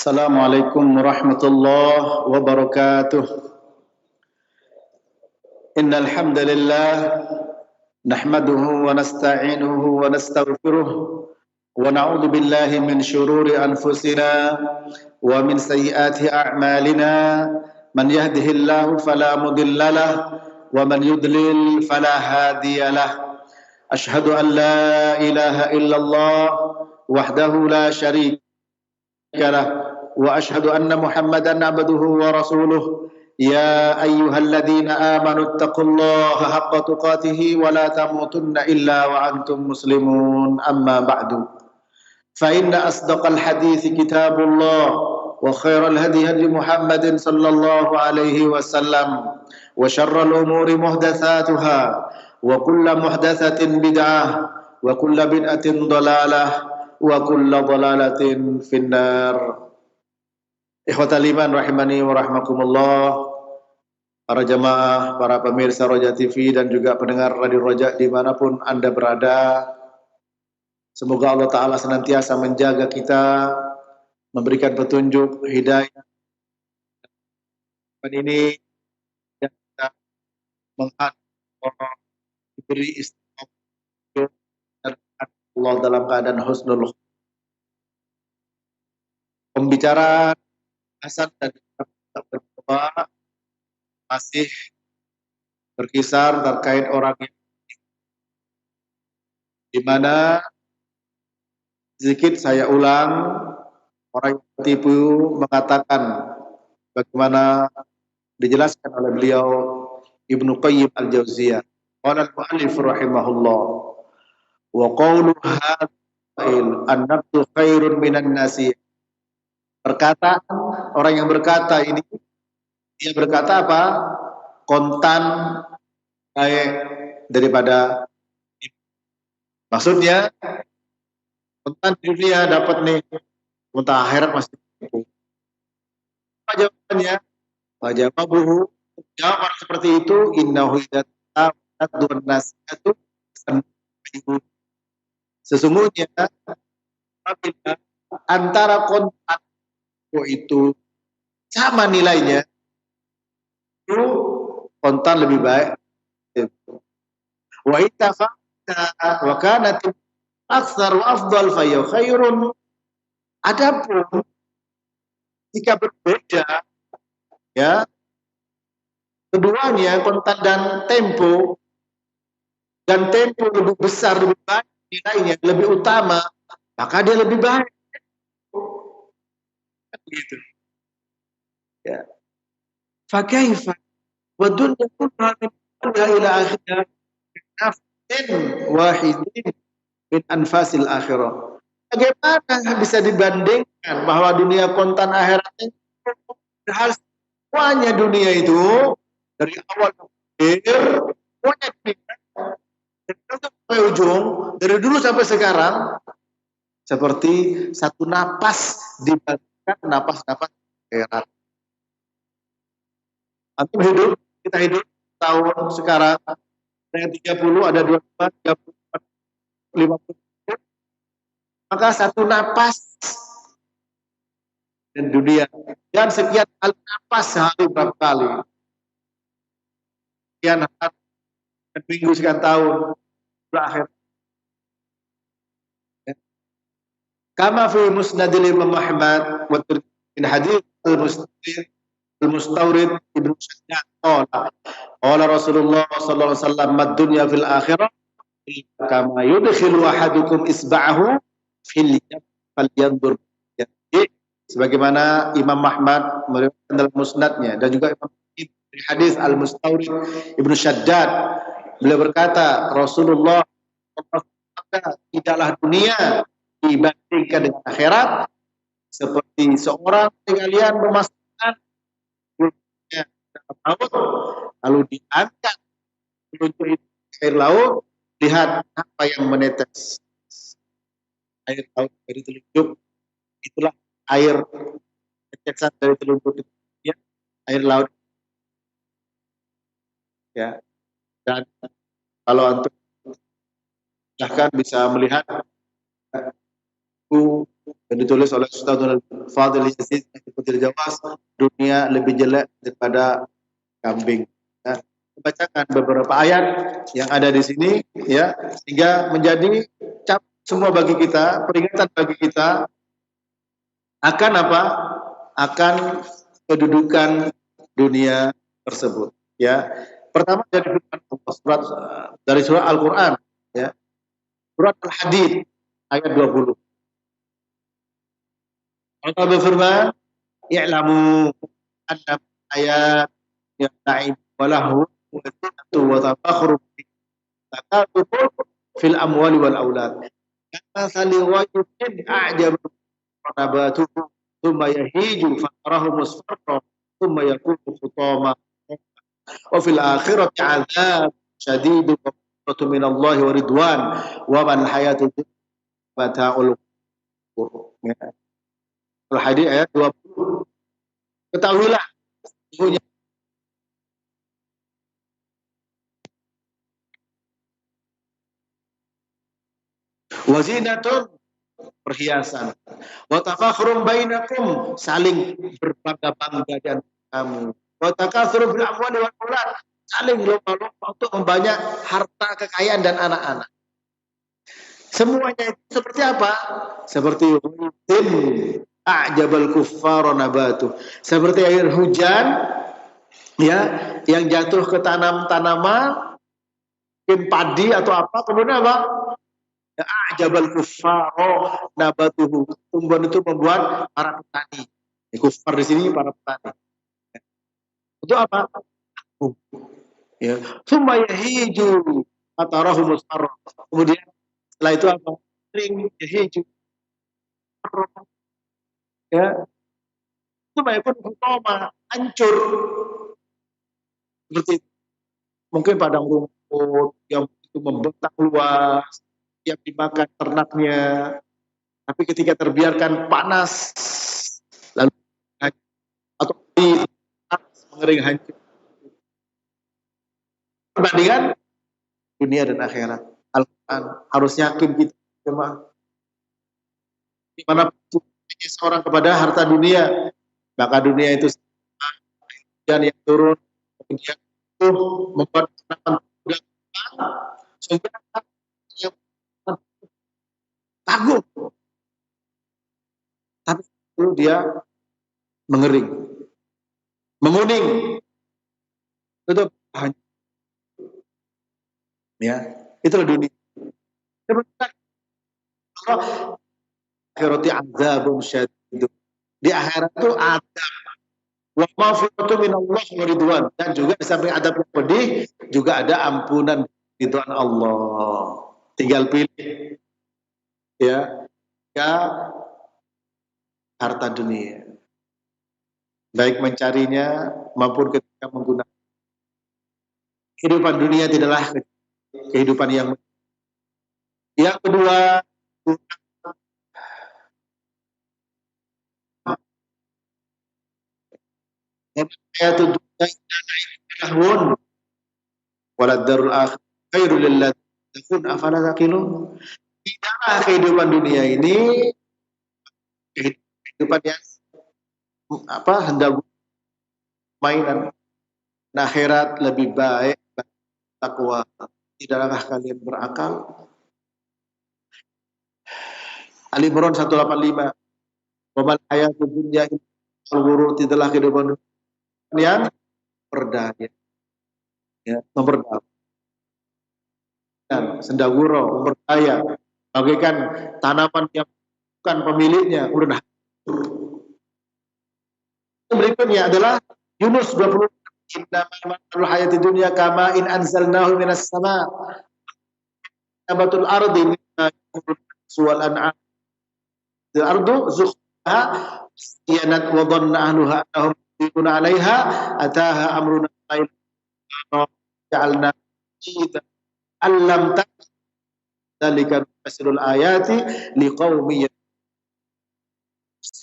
Assalamualaikum warahmatullahi wabarakatuh. Innal hamdalillah nahmaduhu wa nasta'inuhu wa nastaghfiruh wa na'udzu billahi min shururi anfusina wa min sayyiati a'malina. Man yahdihillahu fala mudilla lahu wa man yudlil fala hadiyalah. Ashhadu an la ilaha illallah wahdahu la syarika له وأشهد أن محمدا عبده ورسوله يا أيها الذين آمنوا اتقوا الله حق تقاته ولا تموتن إلا وأنتم مسلمون أما بعد فإن أصدق الحديث كتاب الله وخير الهدي هدي محمد صلى الله عليه وسلم وشر الأمور محدثاتها وكل محدثة بدعة وكل بدعة ضلالة wa kullu dhalalatin finnar. Ikhwatal iman rahimani wa rahmakumullah. Para jamaah, para pemirsa Roja TV dan juga pendengar Radio Roja dimanapun Anda berada, semoga Allah Ta'ala senantiasa menjaga kita, memberikan petunjuk, hidayah. Dan ini yang kita menghadap diberi istiqomah Allah dalam keadaan husnul. Pembicaraan Hasan dan berdua masih berkisar terkait orang yang di mana sedikit saya ulang, orang yang tipu mengatakan bagaimana dijelaskan oleh beliau Ibnu Qayyim al-Jauziyah. Qala al-mu'allif rahimahullah wa qawlu hadhil an-nafsu khairun minan nasi. Perkataan orang yang berkata ini, dia berkata apa? Kontan baik daripada, maksudnya kontan di dunia dapat nih, kontan akhirat masih tipu. Apa jawabannya? Jawabuhu, jawab orang seperti itu, innahu idza nasihatu sesungguhnya apabila antara kontan itu sama nilainya, itu kontan lebih baik. Wa ittafaqna wa kanat aktsar wa afdal fa khairun. Adapun jika berbeda, ya, keduanya kontan dan tempo lebih besar, lebih baik nilainya, lebih utama, maka dia lebih baik. Gitu. Ya. Fakaifa wa dunya kullaha ila akhirah nafsin wahidin min anfasil akhirah. Bagaimana bisa dibandingkan bahwa dunia kontan akhiratnya, padahal semuanya dunia itu dari awal akhir semuanya dunia dari dulu sampai ujung, dari dulu sampai sekarang seperti satu napas dibandingkan napas-napas akhirat. Antum hidup, kita hidup tahun sekarang ada 30, ada 25, 30, 50, maka satu napas dan dunia, dan sekian kali napas sehari berapa kali, sekian hari, minggu, sekian tahun berakhir. Kama fi musnadil Imam Ahmad wa min hadits al-Mustawrid Ibnu Shaddad qala Rasulullah sallallahu alaihi wasallam mad-dunya fil akhirah kama yudkhilu ahadukum isba'ahu fil falyanzur. Sebagaimana Imam Ahmad meriwayatkan dalam musnadnya dan juga Imam dari hadis al-Mustawrid Ibnu Shaddad, beliau berkata Rasulullah tidaklah dunia dibandingkan dengan akhirat seperti seorang kalian memasukkan mulutnya ke laut lalu diangkat meluncur air laut, lihat apa yang menetes. Air laut dari telunjuk, itulah air tetesan dari telunjuk, ya, air laut, ya. Dan kalau antum bahkan bisa melihat yang ditulis oleh Ustaz Fadil Yazid Al Jawas, dunia lebih jelek daripada kambing. Ya, bacakan beberapa ayat yang ada di sini ya, sehingga menjadi cap semua bagi kita, peringatan bagi kita akan apa? Akan kedudukan dunia tersebut. Ya, pertama dari firman Allah, dari surah Al-Quran, ya, surat Al-Hadid ayat 20. Allah berfirman, "I'lamu anna ayat yang ta'ib walahu wa zinatu wa tafakhru takatubur fil amwali wal aulad. Kama sali wajibin a'jab nabatuhu thumma yahiju fatarahu musfarra thumma yakunu khutama wa fil akhirati 'adzab syadid wa rahmatu minallahi wa ridwan wa man hayatud mata'ul ghurur." Al-Hadid ayat 20. Ketahuilah sesungguhnya wazinatun, perhiasan, wa tafakhurun bainakum, saling berbangga-bangga di antara kamu, wa takatsuru fil amwali wal aulad, saling lomba-lomba untuk membanyak harta, kekayaan dan anak-anak. Semuanya itu seperti apa? Seperti hujan a'jabal kuffar nabatu, seperti air hujan ya yang jatuh ke tanaman, mungkin padi atau apa, kemudian apa? A'jabal kuffar nabatuhu, tumbuhan itu membuat para petani. Kuffar di sini para petani. Itu apa? Ya, summa yahiju atarahu musfarra. Kemudian setelah itu apa? Kering, yahiju. Ya, itu pun hutama, hancur. Seperti mungkin padang rumput yang itu membentang luas, yang dimakan ternaknya, tapi ketika terbiarkan panas lalu atau mengering hancur. Perbandingan dunia dan akhirat. Al-Quran harus yakin kita jemaah. Di mana seorang kepada harta dunia, maka dunia itu hujan yang turun, kemudian itu membuat sehingga yang kagum, tapi itu dia mengering, menguning, itu ya, itulah dunia. Akhirati azabun syadid. Di akhirat itu adab. Wa maghfiratu minallah wa ridwan, dan juga di samping adab yang pedih juga ada ampunan ridwan Allah. Tinggal pilih ya, harta dunia. Baik mencarinya maupun ketika menggunakan. Kehidupan dunia tidaklah kehidupan yang kedua, ayatul dunya lahun walad darul akhir khairul lil ladzina afala taqilun. Tidaklah kehidupan dunia ini kehidupan yang hendak mainan. Akhirat lebih baik takwa. Tidakkah kalian berakal? Ali Imran 185. Wa mal hayatud dunya illa ghurur, tidaklah kehidupan yang berdaya, ya, memperdaya, dan sendaguro, memperdaya, bagaikan tanaman yang bukan pemiliknya udah. Berikutnya adalah Yunus 20. Innamal hayatid dunya kama in anzalnahu minas sama nabatul ardi suwal an'am al-ardu zukhha yanat wa dhanna ahluha annahum yaquluna 'alaiha ataha amruna ja'alna allam dzalika fasirul ayati liqaumin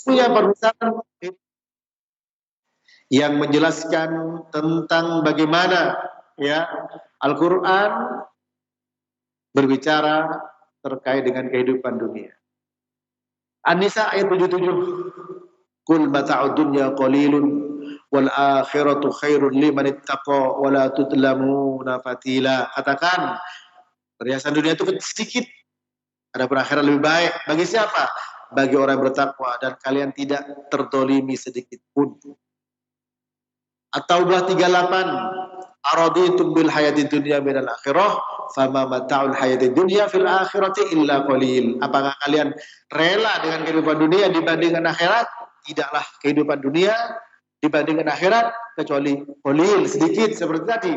punya permisalan yang menjelaskan tentang bagaimana ya Al-Qur'an berbicara terkait dengan kehidupan dunia. An-Nisa ayat 77. Qul mata'ud dunya qalilun wal akhiratu khairun liman ittaqa wa la tudlamuna fatila. Katakan, perhiasan dunia itu sedikit, adapun akhirat lebih baik. Bagi siapa? Bagi orang yang bertakwa dan kalian tidak terdolimi sedikit pun. At-Taubah 38. Araditum bil hayatid dunya minal akhirah fama mata'ul hayatid dunya fil akhirati illa qalil. Apakah kalian rela dengan kehidupan dunia dibandingkan akhirat? Tidaklah kehidupan dunia dibandingkan akhirat kecuali qalil, sedikit. Seperti tadi,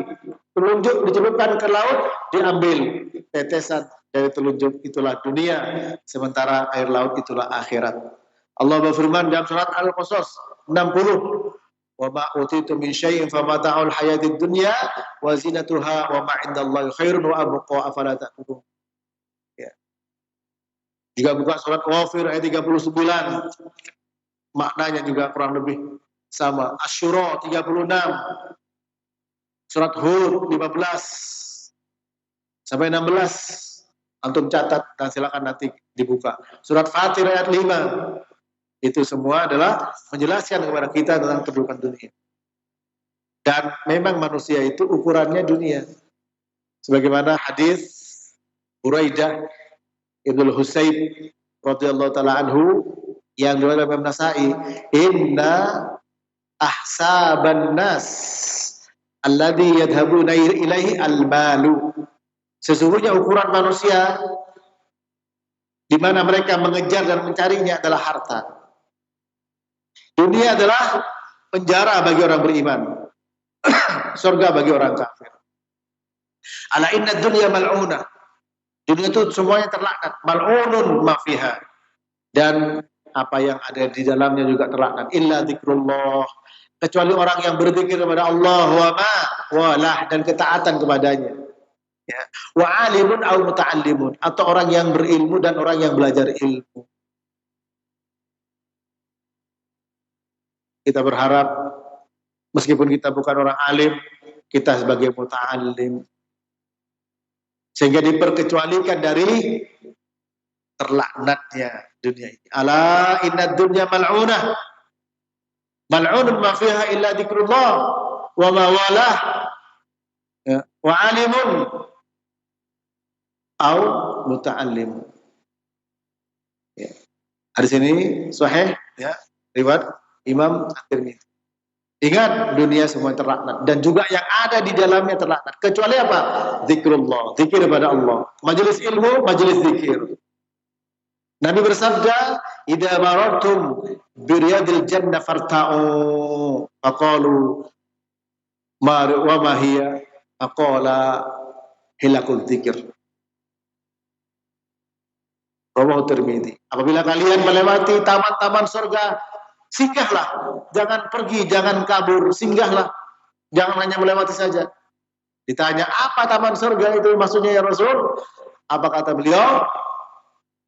telunjuk dicelupkan ke laut, diambil tetesan dari telunjuk, itulah dunia, sementara air laut itulah akhirat. Allah berfirman dalam surat Al-Qasas 60, wa ma utitu min syai'in famata'ul hayatid dunya wa zinatuha wa ma 'indallahi khairun wa abqa afala ta'qilun. Ya. Juga buka surat Ghafir ayat 39. Maknanya juga kurang lebih sama. Asy-Syura 36. Surat Hud 15 sampai 16. Antum catat dan silakan nanti dibuka. Surat Fatir ayat 5. Itu semua adalah menjelaskan kepada kita tentang kedudukan dunia. Dan memang manusia itu ukurannya dunia. Sebagaimana hadis Buraidah Ibnu Husayb radhiyallahu taala anhu yang diriwayatkan Imam Nasa'i, inna ahsaban nas alladhi yadhhabuna ilaihi al-malu. Sesungguhnya ukuran manusia di mana mereka mengejar dan mencarinya adalah harta. Dunia adalah penjara bagi orang beriman, surga bagi orang kafir. Ala inna dunya mal'unah. Dunia itu semuanya terlaknat, mal'unun ma fiha. Dan apa yang ada di dalamnya juga terlaknat. Illa dzikrullah, kecuali orang yang berzikir kepada Allah, wa ma walah, dan ketaatan kepadanya. Ya. Wa alimun au muta'allimun, atau orang yang berilmu dan orang yang belajar ilmu. Kita berharap meskipun kita bukan orang alim, kita sebagai muta'allim, sehingga diperkecualikan dari terlaknatnya dunia ini. Ala inna dunya mal'unah, mal'unun ma fiha illa dzikrullah wa ma walah, ya. Wa alimun au muta'allim. Ya. Hadis ini sahih, ya, riwayat Imam At-Tirmidzi. Ingat, dunia semua terlaknat dan juga yang ada di dalamnya terlaknat. Kecuali apa? Zikrullah, zikir kepada Allah. Majelis ilmu, majelis zikir. Nabi bersabda, "Idza marartum bi riyadil jannah farta'u." Faqalu wa ma hiya? Faqala hilakul dzikir. Rawahu Tirmidzi. Apabila kalian melewati taman-taman surga, singgahlah, jangan pergi, jangan kabur, singgahlah, jangan hanya melewati saja. Ditanya, apa taman surga itu maksudnya ya Rasul? Apa kata beliau?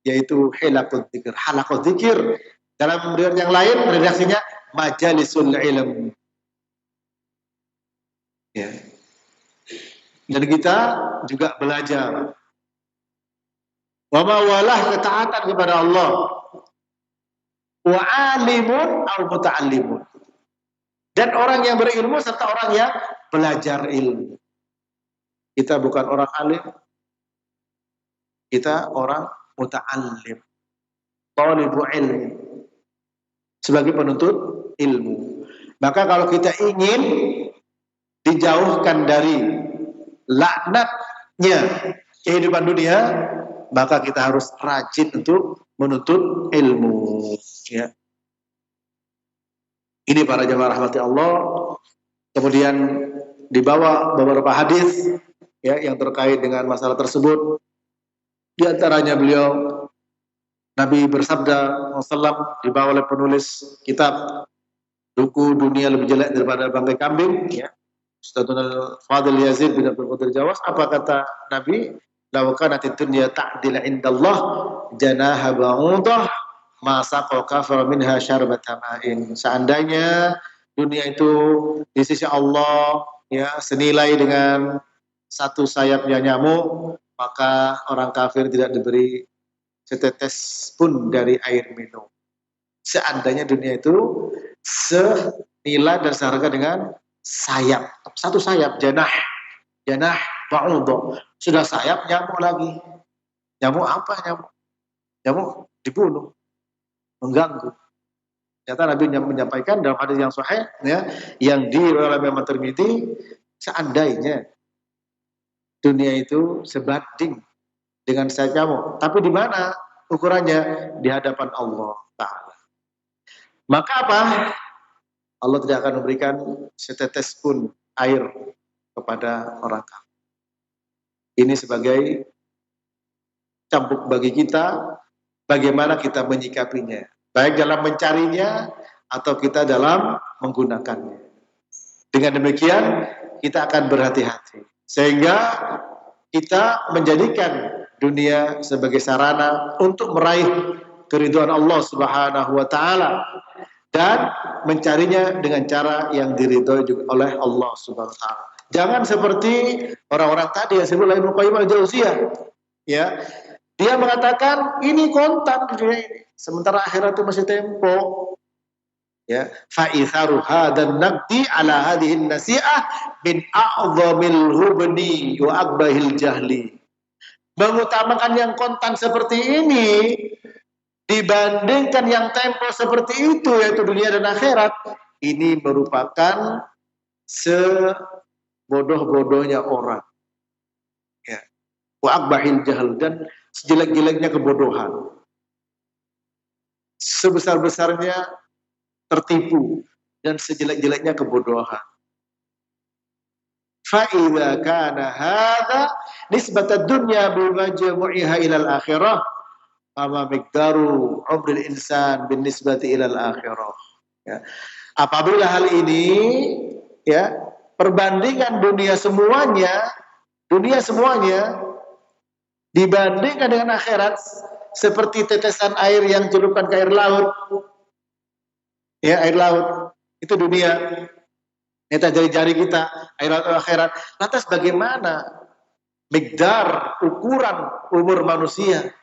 Yaitu hilakul dzikir, halaqul dzikir. Dalam riwayat yang lain redaksinya majalisul ilm. Ya. Dan kita juga belajar. Wa ma walah, ketaatan kepada Allah. Wa alimun au muta'allimun, dan orang yang berilmu serta orang yang belajar ilmu. Kita bukan orang alim, kita orang muta'allim, thalibu ilmi, sebagai penuntut ilmu. Maka kalau kita ingin dijauhkan dari laknatnya kehidupan dunia, maka kita harus rajin untuk menuntut ilmu. Ya. Ini para jemaah rahmati Allah. Kemudian dibawa beberapa hadis, ya, yang terkait dengan masalah tersebut. Di antaranya beliau, Nabi bersabda SAW, dibawa oleh penulis kitab Buku Dunia Lebih Jelek Daripada Bangkai Kambing, ya, Ustadzul Fadil Yazid bin Abdul Qadir Jawas. Apa kata Nabi? Law kanatid dunya ta'dil indallah janaha ba'udah ma saqa kafara minha syarbata ma'in. Seandainya dunia itu di sisi Allah, ya, senilai dengan satu sayapnya nyamuk, maka orang kafir tidak diberi setetes pun dari air minum. Seandainya dunia itu senilai dan seharga dengan sayap, satu sayap, janah ba'udah. Sudah sayap, nyamuk lagi. Nyamuk apa nyamuk? Nyamuk dibunuh, mengganggu. Ternyata Nabi menyampaikan dalam hadis yang sahih, ya, yang diriwayatkan Imam Tirmidzi, seandainya dunia itu sebanding dengan sayap nyamuk, tapi di mana ukurannya? Di hadapan Allah Ta'ala. Maka apa? Allah tidak akan memberikan setetes pun air kepada orang kafir. Ini sebagai cambuk bagi kita, bagaimana kita menyikapinya, baik dalam mencarinya atau kita dalam menggunakannya. Dengan demikian kita akan berhati-hati sehingga kita menjadikan dunia sebagai sarana untuk meraih keridhaan Allah Subhanahu wa taala dan mencarinya dengan cara yang diridhoi oleh Allah Subhanahu wa taala. Jangan seperti orang-orang tadi yang disebut Ibnu Qayyim al-Jauziyah, ya. Dia mengatakan ini kontan dunia ini, sementara akhirat itu masih tempo. Ya, fa itharu hadan naqdi ala hadhihi nasi'ah min a'dhamil hubni wa akbahil jahli. Mengutamakan yang kontan seperti ini dibandingkan yang tempo seperti itu, yaitu dunia dan akhirat, ini merupakan sebodoh-bodohnya orang. Ya. Wa akbahil jahl, dan sejelek-jeleknya kebodohan, sebesar-besarnya tertipu, dan sejelek-jeleknya kebodohan. Fa idza kana hadza nisbat ad-dunya bi majmu'iha ila al-akhirah, fama miqdaru umril insan bin nisbati ila al-akhirah. Ya. Apabila hal ini, ya, perbandingan dunia semuanya dibandingkan dengan akhirat seperti tetesan air yang celupkan ke air laut. Ya, air laut itu dunia. Kita jari-jari kita, air laut akhirat. Lantas bagaimana miqdar ukuran umur manusia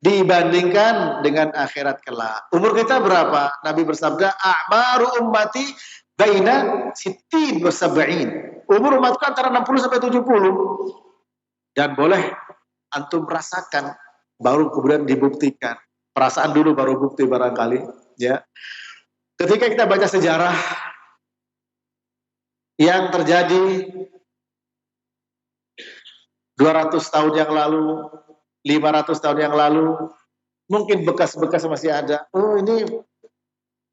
dibandingkan dengan akhirat kelak? Umur kita berapa? Nabi bersabda, a'maru ummati baina sittin wa sab'in. Umur umatku antara 60 sampai 70. Dan boleh antum rasakan, baru kemudian dibuktikan. Perasaan dulu baru bukti barangkali, ya. Ketika kita baca sejarah yang terjadi 200 tahun yang lalu, 500 tahun yang lalu, mungkin bekas-bekas masih ada. Oh, ini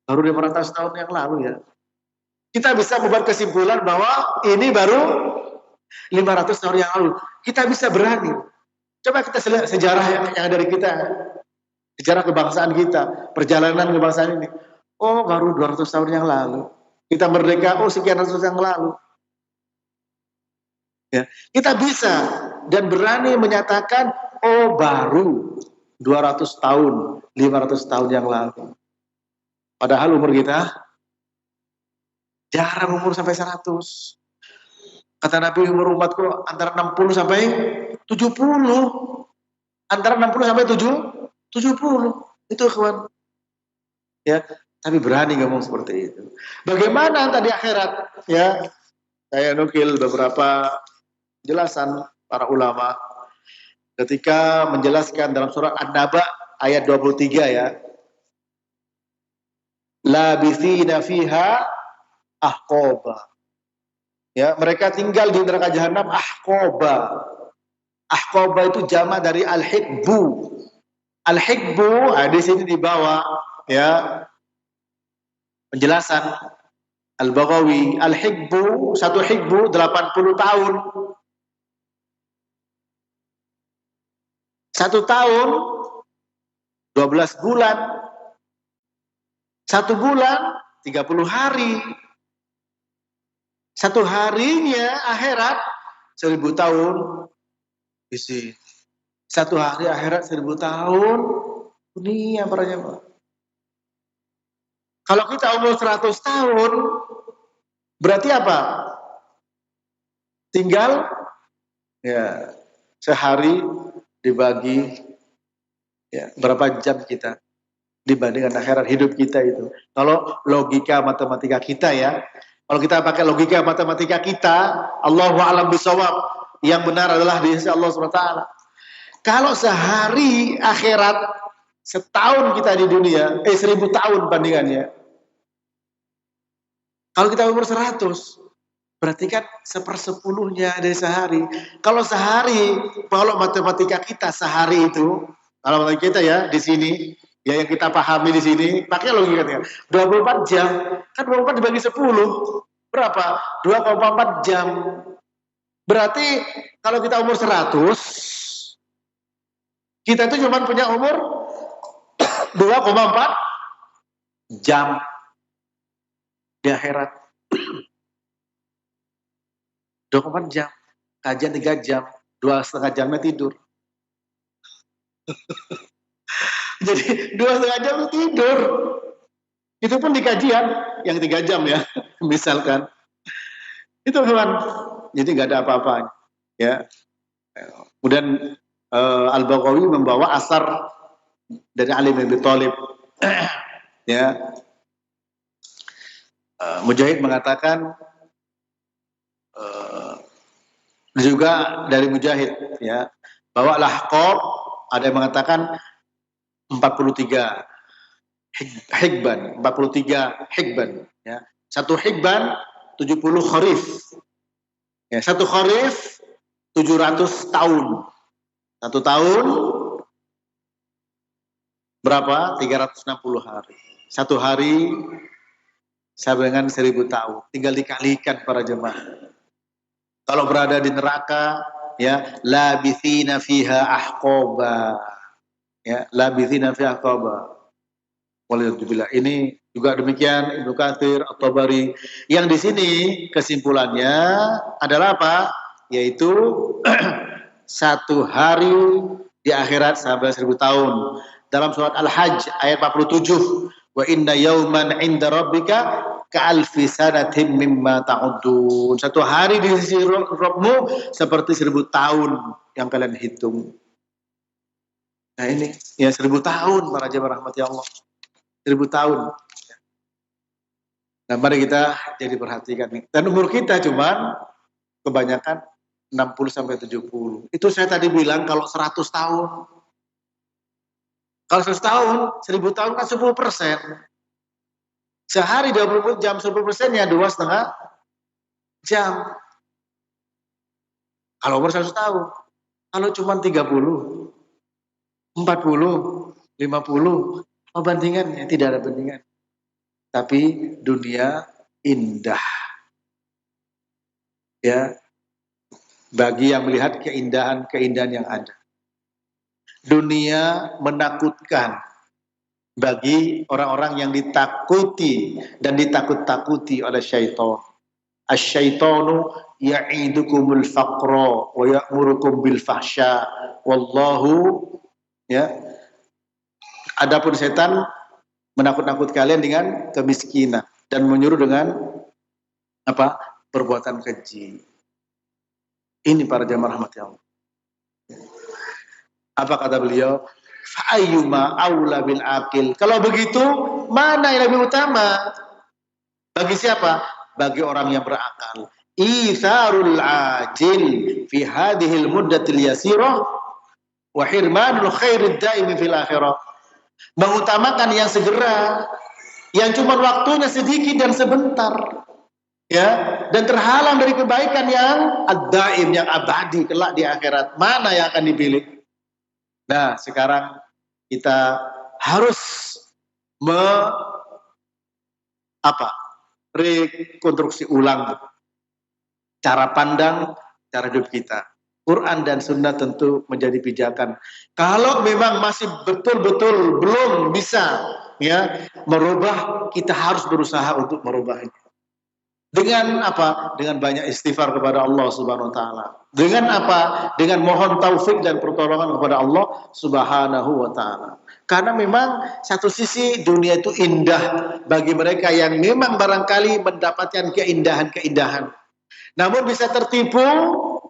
baru 500 tahun yang lalu, ya. Kita bisa membuat kesimpulan bahwa ini baru 500 tahun yang lalu. Kita bisa berani. Coba kita lihat sejarah yang ada dari kita. Sejarah kebangsaan kita, perjalanan kebangsaan ini. Oh, baru 200 tahun yang lalu. Kita merdeka, oh sekian ratus yang lalu. Ya, kita bisa dan berani menyatakan, oh baru 200 tahun, 500 tahun yang lalu. Padahal umur kita jarang umur sampai 100. Kata Nabi, umur umatku antara 60 sampai 70. Antara 60 sampai 70. Itu kawan. Ya, tapi berani ngomong seperti itu. Bagaimana tadi akhirat? Ya, saya nukil beberapa jelasan para ulama ketika menjelaskan dalam surah An-Naba ayat 23, ya. Labithina fiha ahqaba. Ya, mereka tinggal di neraka jahanam ahqaba. Ahqaba itu jamak dari al-hikbu. Al-hikbu, di sini di bawah, ya, penjelasan Al-Baghawi. Al-hikbu, satu hikbu 80 tahun. 1 tahun 12 bulan. 1 bulan 30 hari. 1 harinya akhirat 1000 tahun. Isi 1 hari akhirat 1000 tahun. Dunia para jemaah. Kalau kita umur 100 tahun, berarti apa? Tinggal, ya, sehari dibagi Ya, berapa jam kita dibandingkan akhirat hidup kita itu. Kalau logika matematika kita ya, kalau kita pakai logika matematika kita, Allahu a'lam bishawab, yang benar adalah di sisi Allah SWT. Kalau sehari akhirat setahun kita di dunia, 1000 tahun bandingannya. Kalau kita umur 100, berarti kan 1/10 dari sehari. Kalau sehari, kalau matematika kita sehari itu, kalau matematika kita ya di sini, ya yang kita pahami di sini, pakai logika ya, 24 jam, kan 24 dibagi 10, berapa? 2,4 jam. Berarti kalau kita umur 100, kita itu cuma punya umur 2,4 jam di akhirat. 24 jam, kajian 3 jam, 2,5 jamnya tidur. Jadi 2,5 jam itu tidur. Itu pun di kajian yang 3 jam ya, misalkan. Itu kan, jadi nggak ada apa-apa. Ya. Kemudian Al-Baghawi membawa asar dari Ali bin Abi Thalib. Ya. Mujahid mengatakan juga dari Mujahid ya, bahwa Lahqab ada yang mengatakan 43 hikban, 43 hikban ya. Satu hikban 70 kharif. Ya, satu kharif 700 tahun. Satu tahun berapa? 360 hari. Satu hari sama dengan 1000 tahun. Tinggal dikalikan para jemaah. Kalau berada di neraka, ya, labithina fiha ahqaba. Ya, labithina fiha ahqaba. Walhamdulillah. Ini juga demikian Ibnu Katsir, At-Tabari. Yang di sini kesimpulannya adalah apa? Yaitu satu hari di akhirat sampai 1000 tahun. Dalam surat Al-Hajj ayat 47, wa inna yauman 'inda rabbika ka'alfi sanatin mimma ta'uddun. Satu hari di sisi Rabbmu seperti 1000 tahun yang kalian hitung. Nah ini ya 1000 tahun para jemaah rahmati Allah. 1000 tahun. Nah mari kita jadi perhatikan nih. Dan umur kita cuman kebanyakan 60 sampai 70. Itu saya tadi bilang kalau 100 tahun. Kalau 100 tahun, 1000 tahun kan 10%. Sehari 20 jam, 10%-nya 2,5 jam. Kalau umur 100 tahun. Kalau cuma 30, 40, 50, apa bandingannya? Tidak ada bandingan. Tapi dunia indah. Ya. Bagi yang melihat keindahan-keindahan yang ada. Dunia menakutkan bagi orang-orang yang ditakuti dan ditakut-takuti oleh syaitan. Asy-syaitanu ya'idukumul faqra wa ya'murukum bil fahsya wallahu ya. Adapun setan menakut-nakut kalian dengan kemiskinan dan menyuruh dengan apa? Perbuatan keji. Ini para jamaah rahmat Allah. Apa kata beliau? Fa'ayyuma aula bil akil. Kalau begitu, mana yang lebih utama? Bagi siapa? Bagi orang yang berakal. Itharul ajil fi hadhil muddatil yasirah wa hirmanul khairid daimi fil akhirah. Mengutamakan yang segera, yang cuma waktunya sedikit dan sebentar. Ya, dan terhalang dari kebaikan yang ad-daim, yang abadi kelak di akhirat. Mana yang akan dipilih? Nah, sekarang kita harus rekonstruksi ulang cara pandang, cara hidup kita. Quran dan Sunnah tentu menjadi pijakan. Kalau memang masih betul-betul belum bisa ya merubah, kita harus berusaha untuk merubahnya. Dengan apa? Dengan banyak istighfar kepada Allah Subhanahu wa taala. Dengan apa? Dengan mohon taufik dan pertolongan kepada Allah Subhanahu wa taala. Karena memang satu sisi dunia itu indah bagi mereka yang memang barangkali mendapatkan keindahan-keindahan. Namun bisa tertipu,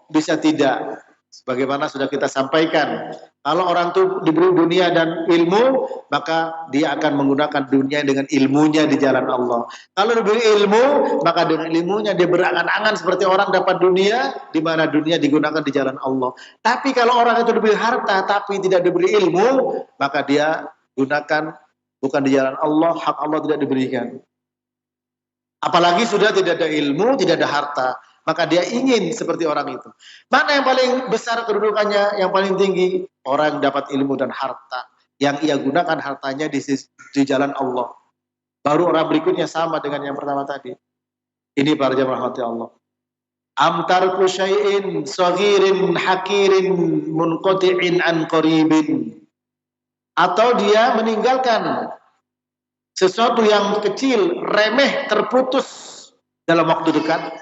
bisa tidak. Sebagaimana sudah kita sampaikan, kalau orang itu diberi dunia dan ilmu, maka dia akan menggunakan dunia dengan ilmunya di jalan Allah. Kalau diberi ilmu, maka dengan ilmunya dia berangan-angan seperti orang dapat dunia, di mana dunia digunakan di jalan Allah. Tapi kalau orang itu diberi harta, tapi tidak diberi ilmu, maka dia gunakan bukan di jalan Allah, hak Allah tidak diberikan. Apalagi sudah tidak ada ilmu, tidak ada harta, maka dia ingin seperti orang itu. Mana yang paling besar kedudukannya, yang paling tinggi? Orang dapat ilmu dan harta, yang ia gunakan hartanya di jalan Allah. Baru orang berikutnya sama dengan yang pertama tadi. Ini para jamaah rahmati Allah. Amtarku syai'in saghirin hakirin munqati'in an qaribin. Atau dia meninggalkan sesuatu yang kecil, remeh, terputus dalam waktu dekat.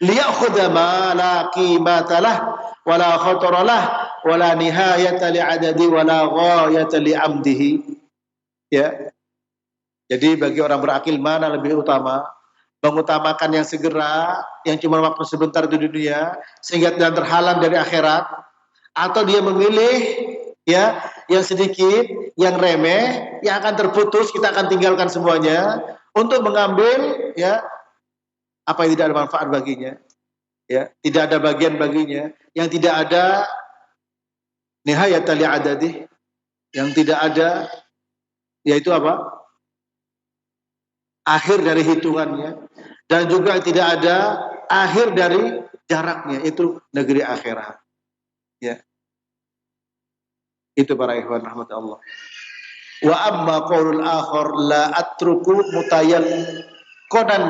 Liya'khudha ma la qimatalah wala khataralah wala nihayata li'adadi wala ghayata li'amdihi. Ya. Jadi bagi orang berakil mana lebih utama? Mengutamakan yang segera, yang cuma waktu sebentar di dunia sehingga tidak terhalang dari akhirat, atau dia memilih ya yang sedikit, yang remeh, yang akan terputus, kita akan tinggalkan semuanya untuk mengambil ya apa yang tidak ada manfaat baginya, ya tidak ada bagian baginya, yang tidak ada nihayata li'adadih, yang tidak ada yaitu apa? Akhir dari hitungannya, dan juga tidak ada akhir dari jaraknya, itu negeri akhirat. Ya. Itu para ikhwan rahmat Allah. Wa amma qaulul akhar la atruku mutayaqqinan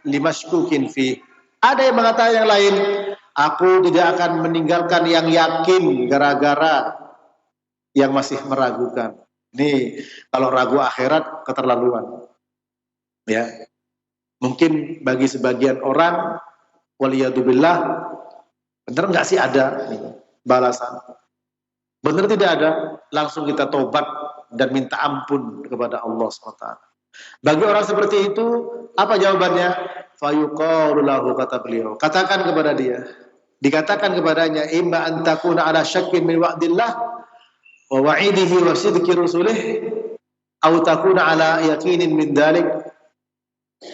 limashkukin fi. Ada yang mengatakan yang lain, aku tidak akan meninggalkan yang yakin gara-gara yang masih meragukan. Nih, kalau ragu akhirat keterlaluan. Ya. Mungkin bagi sebagian orang waliyadzubillah, benar nggak sih ada balasan? Benar tidak ada, langsung kita tobat dan minta ampun kepada Allah SWT. Bagi orang seperti itu, apa jawabannya? Fayuqalu lahu, kata beliau, katakan kepada dia, dikatakan kepadanya, imma an takuna ala syakkin min wa'dillah wa wa'idihi wa sidqi rusulih aw takuna ala yaqinin min dzalik.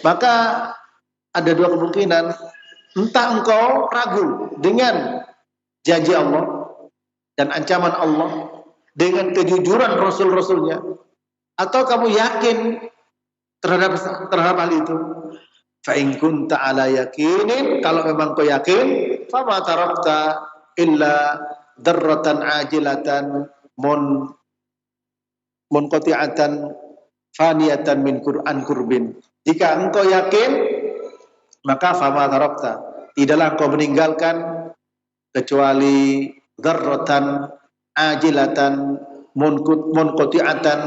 Maka ada dua kemungkinan, entah engkau ragu dengan janji Allah dan ancaman Allah, dengan kejujuran Rasul-Rasulnya, atau kamu yakin terhadap hal itu. Fa in kunta ala yakinin, kalau memang kau yakin, fa ma tarakta illa darratan ajilatan munqati'atan faniyatan min Qur'an kurbin. Jika engkau yakin, maka fa ma tarakta, tidaklah engkau meninggalkan kecuali darratan ajilatan munqati'atan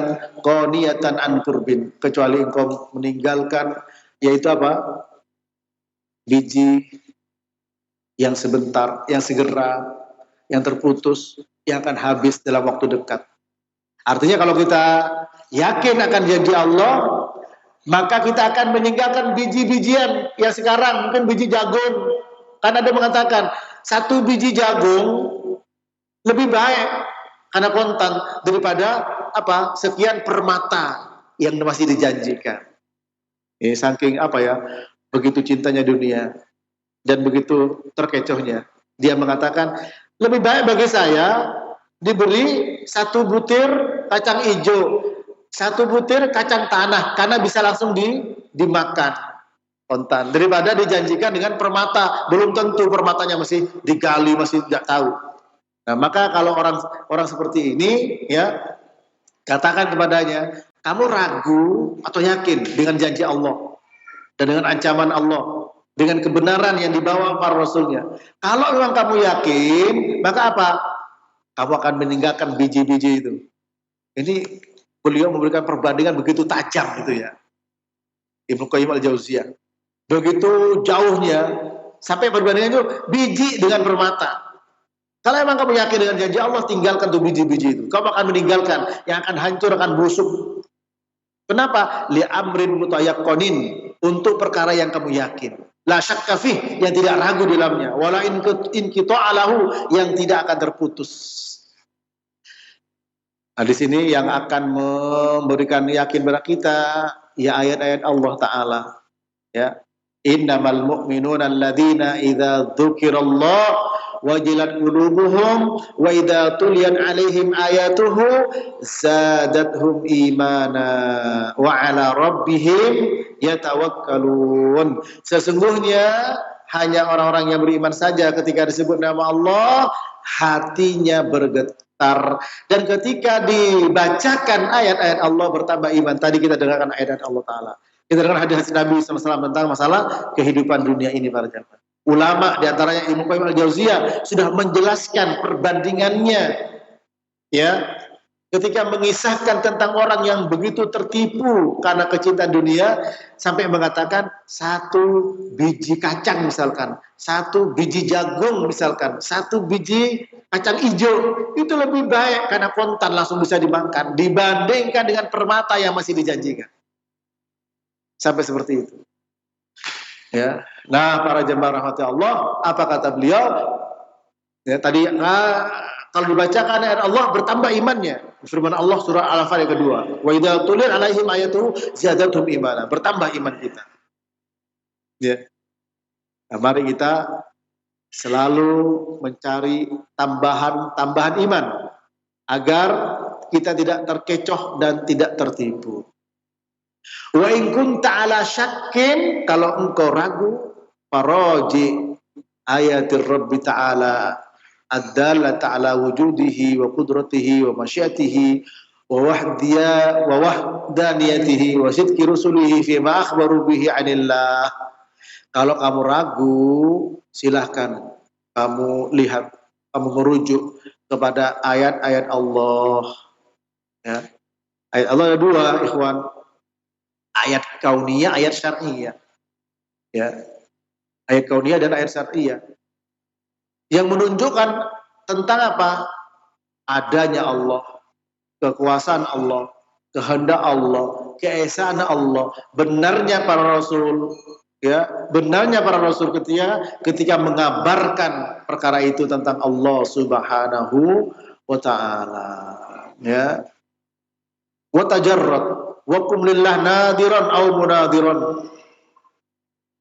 qaniyatan an kurbin, kecuali engkau meninggalkan yaitu apa? Biji yang sebentar, yang segera, yang terputus, yang akan habis dalam waktu dekat. Artinya kalau kita yakin akan janji Allah, maka kita akan meninggalkan biji-bijian yang sekarang, mungkin biji jagung. Karena ada mengatakan satu biji jagung lebih baik karena kontan daripada apa? Sekian permata yang masih dijanjikan. Ini saking apa ya? Begitu cintanya dunia dan begitu terkecohnya. Dia mengatakan, lebih baik bagi saya diberi satu butir kacang hijau, satu butir kacang tanah, karena bisa langsung dimakan kontan, daripada dijanjikan dengan permata. Belum tentu permatanya masih digali, masih tidak tahu. Nah, maka kalau orang seperti ini, ya, katakan kepadanya, kamu ragu atau yakin dengan janji Allah dan dengan ancaman Allah, dengan kebenaran yang dibawa para Rasulnya. Kalau memang kamu yakin, maka apa? Kamu akan meninggalkan biji-biji itu. Ini beliau memberikan perbandingan begitu tajam gitu ya. Ibnu Qayyim al-Jauziyah. Begitu jauhnya, sampai perbandingan itu biji dengan permata. Kalau memang kamu yakin dengan janji Allah, tinggalkan tuh biji-biji itu. Kamu akan meninggalkan, yang akan hancur, akan busuk. Kenapa? Li amrin mutayaqqinin, untuk perkara yang kamu yakin. la syakka fih, yang tidak ragu di dalamnya, wala in qita'alahu, yang tidak akan terputus. Nah, di sini yang akan memberikan yakin kepada kita ya ayat-ayat Allah Ta'ala. Ya, innamal mu'minuna alladzina idza dzukirallah wajilat qulubuhum wa idza tuliyat alaihim ayatuhu zadatuhum imana wa ala rabbihim yatawakkalun. Sesungguhnya hanya orang-orang yang beriman saja ketika disebut nama Allah hatinya bergetar, dan ketika dibacakan ayat-ayat Allah bertambah iman. Tadi kita dengarkan ayat-ayat Allah Ta'ala, kita dengar hadis Nabi SAW tentang masalah kehidupan dunia ini para jemaah. Ulama diantaranya Ibnu Qayyim al-Jauziyah sudah menjelaskan perbandingannya, ya, ketika mengisahkan tentang orang yang begitu tertipu karena kecintaan dunia, sampai mengatakan satu biji kacang misalkan, satu biji jagung misalkan, satu biji kacang hijau itu lebih baik karena kontan langsung bisa dimakan dibandingkan dengan permata yang masih dijanjikan. Sampai seperti itu. Ya. Nah, para jemaah rahmati Allah, apa kata beliau? Ya, tadi kalau dibacakan ayat Allah bertambah imannya. Firman Allah surah Al-Anfal yang kedua, wa idza tuliyat alaihim ayatuhu zadatuhum imana, bertambah iman kita. Ya. Nah, mari kita selalu mencari tambahan iman agar kita tidak terkecoh dan tidak tertipu. Wa in kunta ala syakkin, kalau engkau ragu, faraji ayatir Rabbi ta'ala ad-dallata ala wujudihi wa qudratihi wa masyiatihi wa wahdaniyatihi wa sidqi rusulihi fima akhbaru bihi anillah. Kalau kamu ragu, silahkan kamu lihat, kamu merujuk kepada ayat-ayat Allah. Ya. Ayat Allah ada dua, ikhwan. Ayat kauniyah, ayat syar'iyah. Ya. Ayat kauniyah dan ayat syar'iyah. Yang menunjukkan tentang apa? Adanya Allah, kekuasaan Allah, kehendak Allah, keesaan Allah, benarnya para rasul, ya, benarnya para rasul ketika mengabarkan perkara itu tentang Allah Subhanahu wa ta'ala. Ya. Wa tajarrad wa kum lillah nadiran aw munadiran.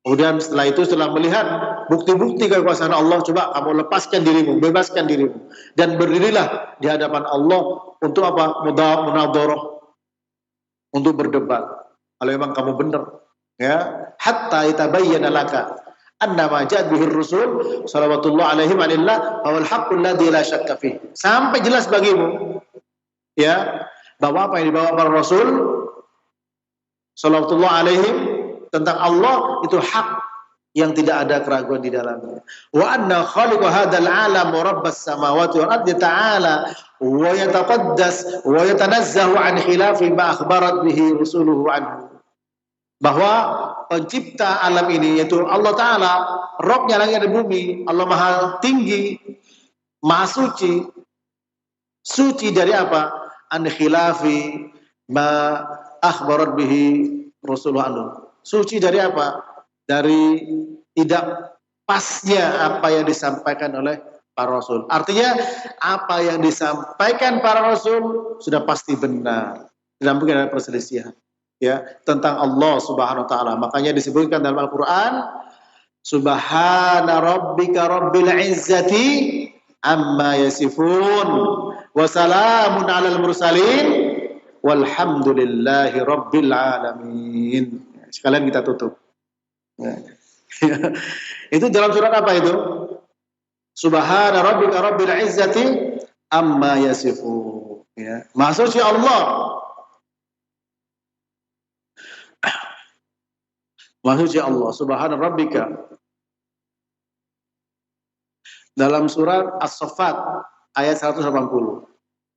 Kemudian setelah itu, setelah melihat bukti-bukti kekuasaan Allah, coba kamu lepaskan dirimu, bebaskan dirimu, dan berdirilah di hadapan Allah untuk apa? Munadharah, untuk berdebat. Kalau memang kamu benar, ya, hatta yatabayyana laka annama ja'at bihi ar-rusul sallallahu alaihi wa sallam wal haqqul ladzi la syakka fih. Sampai jelas bagimu, ya, bahwa apa yang dibawa para rasul sallallahu alaihi tentang Allah itu hak yang tidak ada keraguan di dalamnya. Wa anna khaliqa hadzal alam wa rabbas samawati wal ardi ta'ala wa yataqaddas wa yatanazzahu an khilafi ma akhbarat bihi rusuluhu anhu. Bahwa pencipta alam ini yaitu Allah Ta'ala, Rabbnya langit dan bumi, Allah Maha Tinggi, Maha Suci. Suci dari apa? An khilafi ma akhbarat bihi rusuluhu anhu. Suci dari apa? Dari tidak pasnya apa yang disampaikan oleh para rasul. Artinya apa yang disampaikan para rasul sudah pasti benar. Tidak mungkin ada perselisihan, ya, tentang Allah Subhanahu wa taala. Makanya disebutkan dalam Al-Qur'an, Subhana rabbika rabbil izzati amma yasifun wa salamun 'alal mursalin walhamdulillahi rabbil alamin. Sekalian kita tutup. Ya. Itu dalam surat apa itu? Subhana rabbika rabbil izzati amma yasifun. Ya. Maha suci Allah. Maha suci Allah. Subhana rabbika. Dalam surat As-Saffat ayat 180.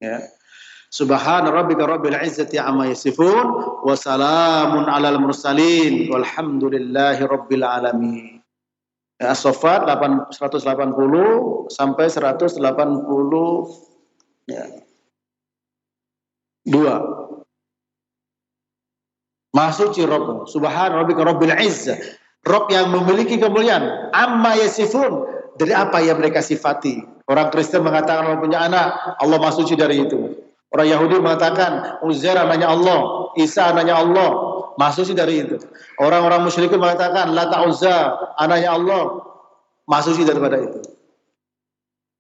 Ya. Subhana rabbika rabbil izzati amma yasifun wa salamun 'alal mursalin walhamdulillahi rabbil alamin. As-Saffat 180 sampai 180 ya. 2. Maha suci Rabb, Subhana rabbika rabbil izzah. Rob yang memiliki kemuliaan. Amma yasifun, dari apa yang mereka sifati. Orang Kristen mengatakan Allah punya anak, Allah maha suci dari itu. Orang Yahudi mengatakan Uzair anaknya Allah, Isa anaknya Allah, maha suci dari itu. Orang-orang musyrikin mengatakan Lata Uzza anaknya Allah, maha suci daripada itu.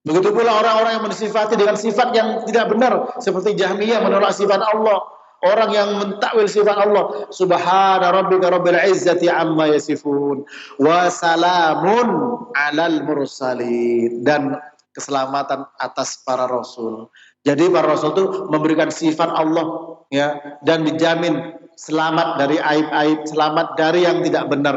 Begitu pula orang-orang yang mensifati dengan sifat yang tidak benar, seperti Jahmiyah menolak sifat Allah. Orang yang mentakwil sifat Allah, subhana rabbika rabbil izzati amma yasifun wa salamun alal mursalin, dan keselamatan atas para rasul. Jadi para rasul itu memberikan sifat Allah, ya, dan dijamin selamat dari aib-aib, selamat dari yang tidak benar.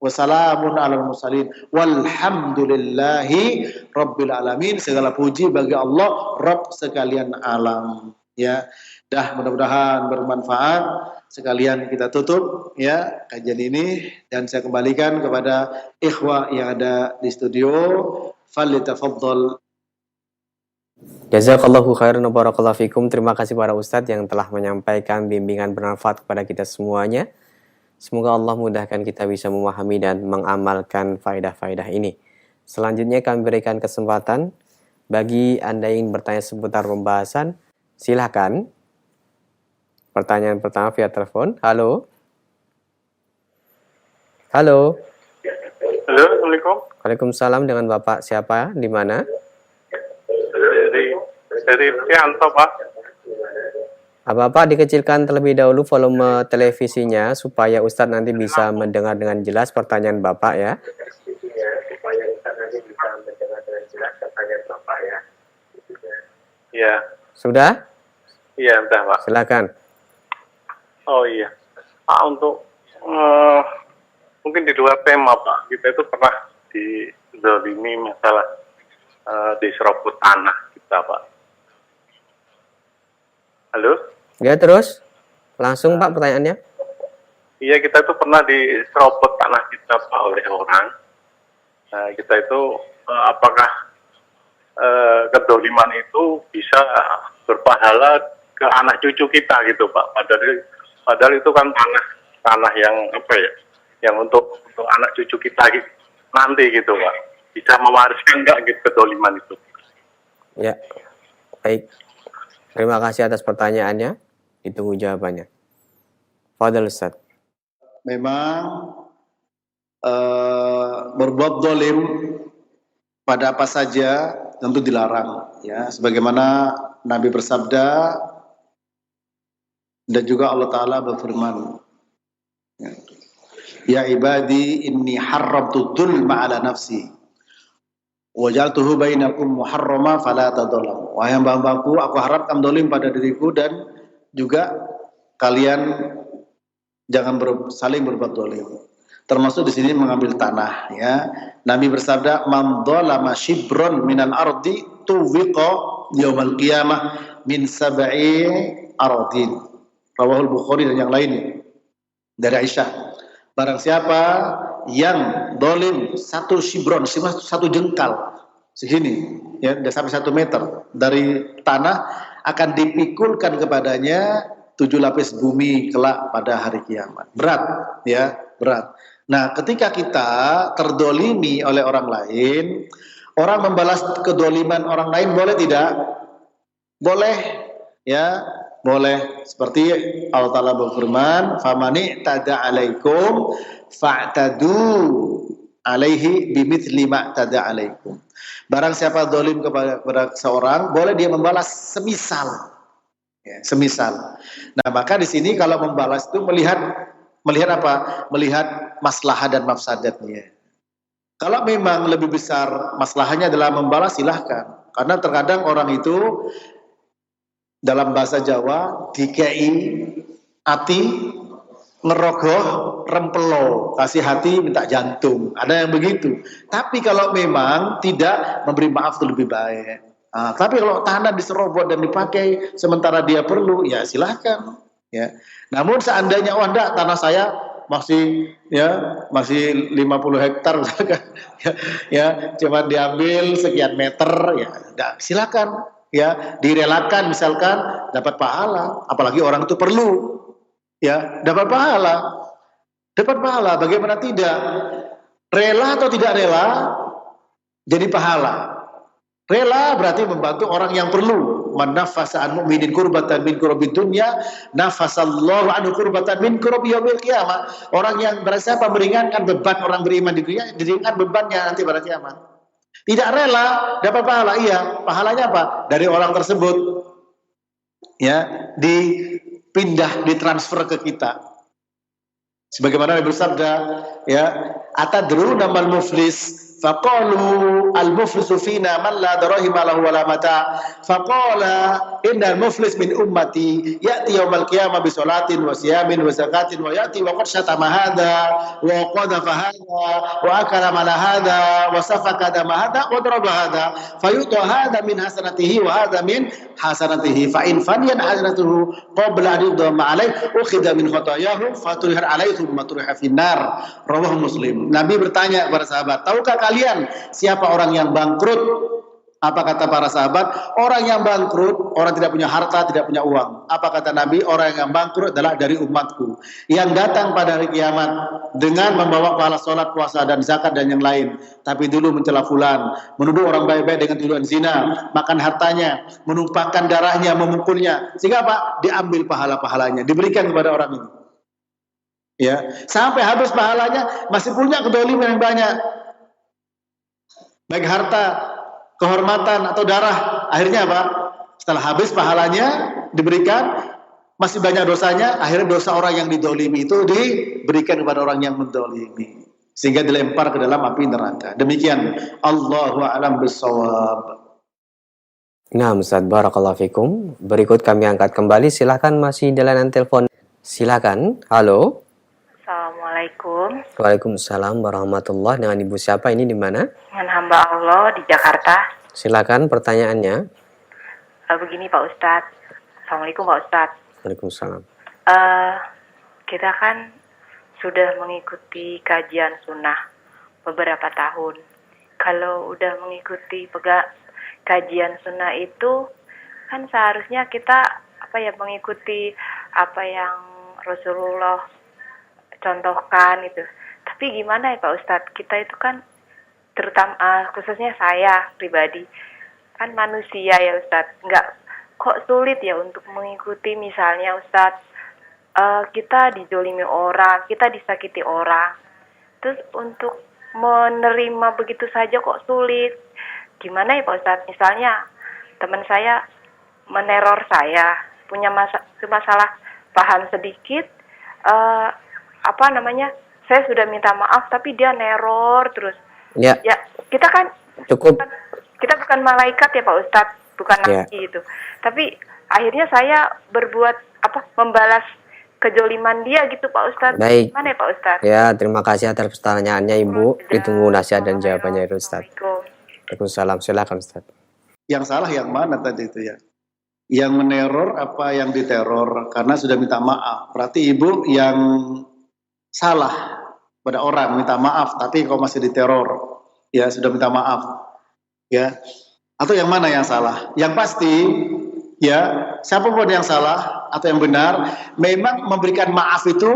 Wassalamun alal mursalin walhamdulillahi rabbil alamin. Segala puji bagi Allah, Rabb sekalian alam. Ya, dah, mudah-mudahan bermanfaat. Sekalian kita tutup ya kajian ini, dan saya kembalikan kepada ikhwah yang ada di studio. Falyatafaddal. Jazakallahu khairan wa barakallahu fikum. Terima kasih para ustadz yang telah menyampaikan bimbingan bermanfaat kepada kita semuanya. Semoga Allah mudahkan kita bisa memahami dan mengamalkan faedah-faedah ini. Selanjutnya kami berikan kesempatan bagi Anda yang bertanya seputar pembahasan. Silakan. Pertanyaan pertama via telepon. Halo. Halo. Halo, Assalamualaikum. Waalaikumsalam. Dengan Bapak siapa? Di mana? Dari Prianto, Pak. Bapak dikecilkan terlebih dahulu volume televisinya supaya Ustadz nanti bisa mendengar dengan jelas pertanyaan Bapak ya. Iya. Sudah? Iya, udah, Pak. Silakan. Oh iya. Pak, untuk mungkin di luar tema, Pak. Kita itu pernah dizalimi masalah diserobot tanah kita, Pak. Halo? Ya, terus langsung Pak pertanyaannya. Iya, kita itu pernah diserobot tanah kita, Pak, oleh orang. Kita itu apakah kedoliman itu bisa berpahala ke anak cucu kita gitu, Pak? Padahal itu kan tanah yang apa ya? Yang untuk anak cucu kita gitu, nanti gitu, Pak. Bisa mewariskan enggak gitu kedoliman itu? Ya, baik. Terima kasih atas pertanyaannya. Ditunggu jawabannya. Fadhil Ustaz. Memang berbuat zalim pada apa saja tentu dilarang, ya. Sebagaimana Nabi bersabda dan juga Allah Ta'ala berfirman, ya ibadi inni harramtu dzulma ala nafsi wa ja'altuhu bainakum muharrama fala tadzalamu. Wahai hamba-hambaku, aku haramkan zalim pada diriku, dan juga kalian jangan saling berbuat zalim. Termasuk di sini mengambil tanah, ya. Nabi bersabda, "Man dzalama shibron minal ardi tuwiqa yaumal qiyamah min sab'i ardin." Rawahul Bukhari dan yang lainnya. Dari Aisyah. Barang siapa yang zalim satu shibron, satu jengkal segini, ya, sampai 1 meter dari tanah, akan dipikulkan kepadanya 7 lapis bumi kelak pada hari kiamat. Berat, ya, berat. Nah, ketika kita terdolimi oleh orang lain, orang membalas kedoliman orang lain boleh tidak? Boleh, ya, boleh. Seperti Allah Ta'ala berfirman, "Famani tada alaikum fa'tadu alaihi bimithli ma tada alaikum." Barang siapa dolim kepada seorang, boleh dia membalas semisal, ya, semisal. Nah, maka di sini kalau membalas itu melihat apa? Melihat maslahah dan mafsadatnya. Kalau memang lebih besar maslahahnya adalah membalas, silahkan. Karena terkadang orang itu dalam bahasa Jawa dikai hati ngerogoh rempelo, kasih hati minta jantung, ada yang begitu. Tapi kalau memang tidak, memberi maaf itu lebih baik. Nah, tapi kalau tanah diserobot dan dipakai sementara dia perlu, ya silahkan, ya. Namun seandainya enggak, tanah saya masih 50 hektar misalkan, ya cuma diambil sekian meter, ya enggak, silakan, ya, direlakan misalkan, dapat pahala. Apalagi orang itu perlu, ya, dapat pahala. Dapat pahala, bagaimana tidak? Rela atau tidak rela, jadi pahala. Rela berarti membantu orang yang perlu. Man nafasa an mu'minin kurbatan min kurabid dunya, nafasallahu anhu kurbatan min kurabi yaumil qiyamah. Orang yang bersiapa meringankan beban orang beriman di dunia, diringankan bebannya nanti pada kiamat. Tidak rela, dapat pahala. Iya, pahalanya apa? Dari orang tersebut ya, dipindah, ditransfer ke kita. Sebagaimana Nabi bersabda, ya, atadruna mal muflis? Faqalu al-muflisu fina man la darahima lahu wala mata. Faqala innal muflis min ummati ya'ti yaumal qiyamah bi salatin wa siyamin wa zakatin wa ya'ti wa qad syatama hadha wa qadhafa hadha wa akala mala hadha wa safaka dama hadha wa daraba hadha fayuta hadha min hasanatihi wa hadha min hasanatihi fa in faniyat hasanatuhu qabla an yudama alaih ukhidha min khatayahu faturihar alaihi thumma turiha finnar. Rawahu Muslim. Nabi bertanya kepada sahabat, tahukah kalian siapa orang yang bangkrut? Apa kata para sahabat? Orang yang bangkrut, orang tidak punya harta, tidak punya uang. Apa kata Nabi? Orang yang bangkrut adalah dari umatku, yang datang pada hari kiamat dengan membawa pahala sholat, puasa, dan zakat dan yang lain. Tapi dulu mencela fulan, menuduh orang baik-baik dengan tuduhan zina, makan hartanya, menumpahkan darahnya, memukulnya. Sehingga apa? Diambil pahala-pahalanya, diberikan kepada orang ini. Ya, sampai habis pahalanya masih punya kedoliman yang banyak, baik harta, kehormatan atau darah. Akhirnya apa? Setelah habis pahalanya diberikan, masih banyak dosanya. Akhirnya dosa orang yang didolimi itu diberikan kepada orang yang mendolimi, sehingga dilempar ke dalam api neraka. Demikian. Allahu a'lam bishawab. Nah, Ustaz, barakallahu fikum. Berikut kami angkat kembali. Silakan, masih di layanan telepon. Silakan. Halo. Assalamualaikum. Waalaikumsalam warahmatullahi. Dengan Ibu siapa ini, di mana? Dengan hamba Allah di Jakarta. Silakan pertanyaannya. Begini Pak Ustadz. Assalamualaikum Pak Ustadz. Waalaikumsalam. Kita kan sudah mengikuti kajian sunnah beberapa tahun. Kalau udah mengikuti kajian sunnah itu kan seharusnya kita mengikuti apa yang Rasulullah contohkan itu. Tapi gimana ya Pak Ustadz, kita itu kan terutama khususnya saya pribadi kan manusia ya Ustadz, kok sulit ya untuk mengikuti. Misalnya Ustadz, kita dijolimi orang, kita disakiti orang, terus untuk menerima begitu saja kok sulit. Gimana ya Pak Ustadz, misalnya teman saya meneror saya, punya masalah paham sedikit, saya sudah minta maaf tapi dia neror terus. Ya, kita kan cukup. Kita bukan malaikat ya Pak Ustadz, bukan nabi itu. Tapi akhirnya saya membalas kejoliman dia gitu Pak Ustadz. Baik. Gimana ya Pak Ustadz? Ya, terima kasih atas pertanyaannya Ibu. Ditunggu nasihat dan jawabannya ya Ustadz. Waalaikumsalam. Silakan Ustadz. Yang salah yang mana tadi itu ya? Yang meneror apa yang diteror? Karena sudah minta maaf. Berarti Ibu yang salah pada orang, minta maaf tapi kau masih diteror. Ya, sudah minta maaf. Ya. Atau yang mana yang salah? Yang pasti ya, siapapun yang salah atau yang benar, memang memberikan maaf itu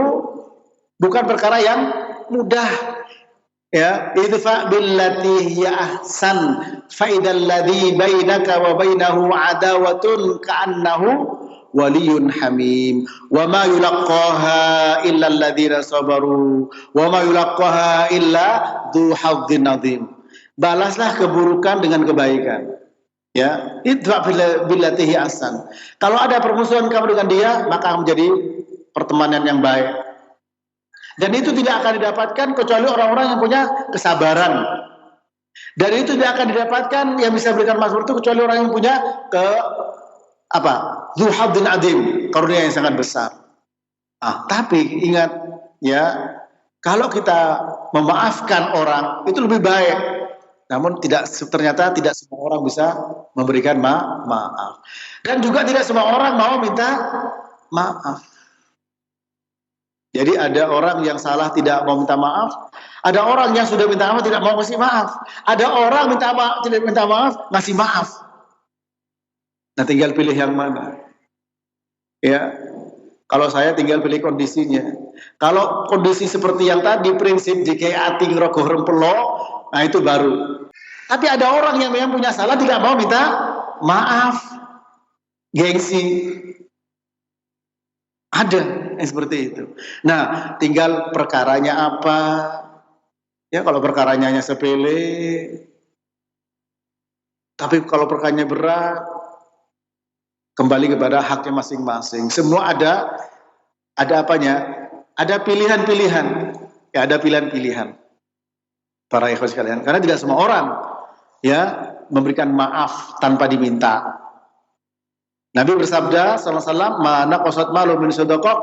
bukan perkara yang mudah. Ya, idfa billati hiya ahsan fa idzal ladzi bainaka wa bainahu adawatun ka'annahu waliyun hamim wa ma yulaqqaha illa alladzina sabaru wa ma yulaqqaha illa dzu hadzin adzim. Balaslah keburukan dengan kebaikan. Ya, idfa billati hiya ahsan. Kalau ada permusuhan kamu dengan dia, maka menjadi pertemanan yang baik. Dan itu tidak akan didapatkan kecuali orang-orang yang punya kesabaran. Dan itu tidak akan didapatkan yang bisa berikan makhluk itu kecuali orang yang punya dzu hadzin adzim, karunia yang sangat besar. Tapi ingat ya, kalau kita memaafkan orang itu lebih baik. Namun ternyata tidak semua orang bisa memberikan maaf. Dan juga tidak semua orang mau minta maaf. Jadi ada orang yang salah tidak mau minta maaf, ada orang yang sudah minta maaf tidak mau ngasih maaf, ada orang minta maaf tidak minta maaf ngasih maaf. Nah, tinggal pilih yang mana. Ya, kalau saya tinggal pilih kondisinya. Kalau kondisi seperti yang tadi, prinsip jika ati ngerogoh rempelo, nah itu baru. Tapi ada orang yang memang punya salah tidak mau minta maaf, gengsi. Ada yang seperti itu. Nah, tinggal perkaranya apa. Ya, kalau perkaranya hanya sepele, tapi kalau perkaranya berat, kembali kepada haknya masing-masing. Semua ada apanya? Ada pilihan-pilihan. Ya, ada pilihan-pilihan. Para ikhwan sekalian, karena tidak semua orang ya memberikan maaf tanpa diminta. Nabi bersabda sallallahu alaihi wasallam, "Mana qasat malu min sadaqah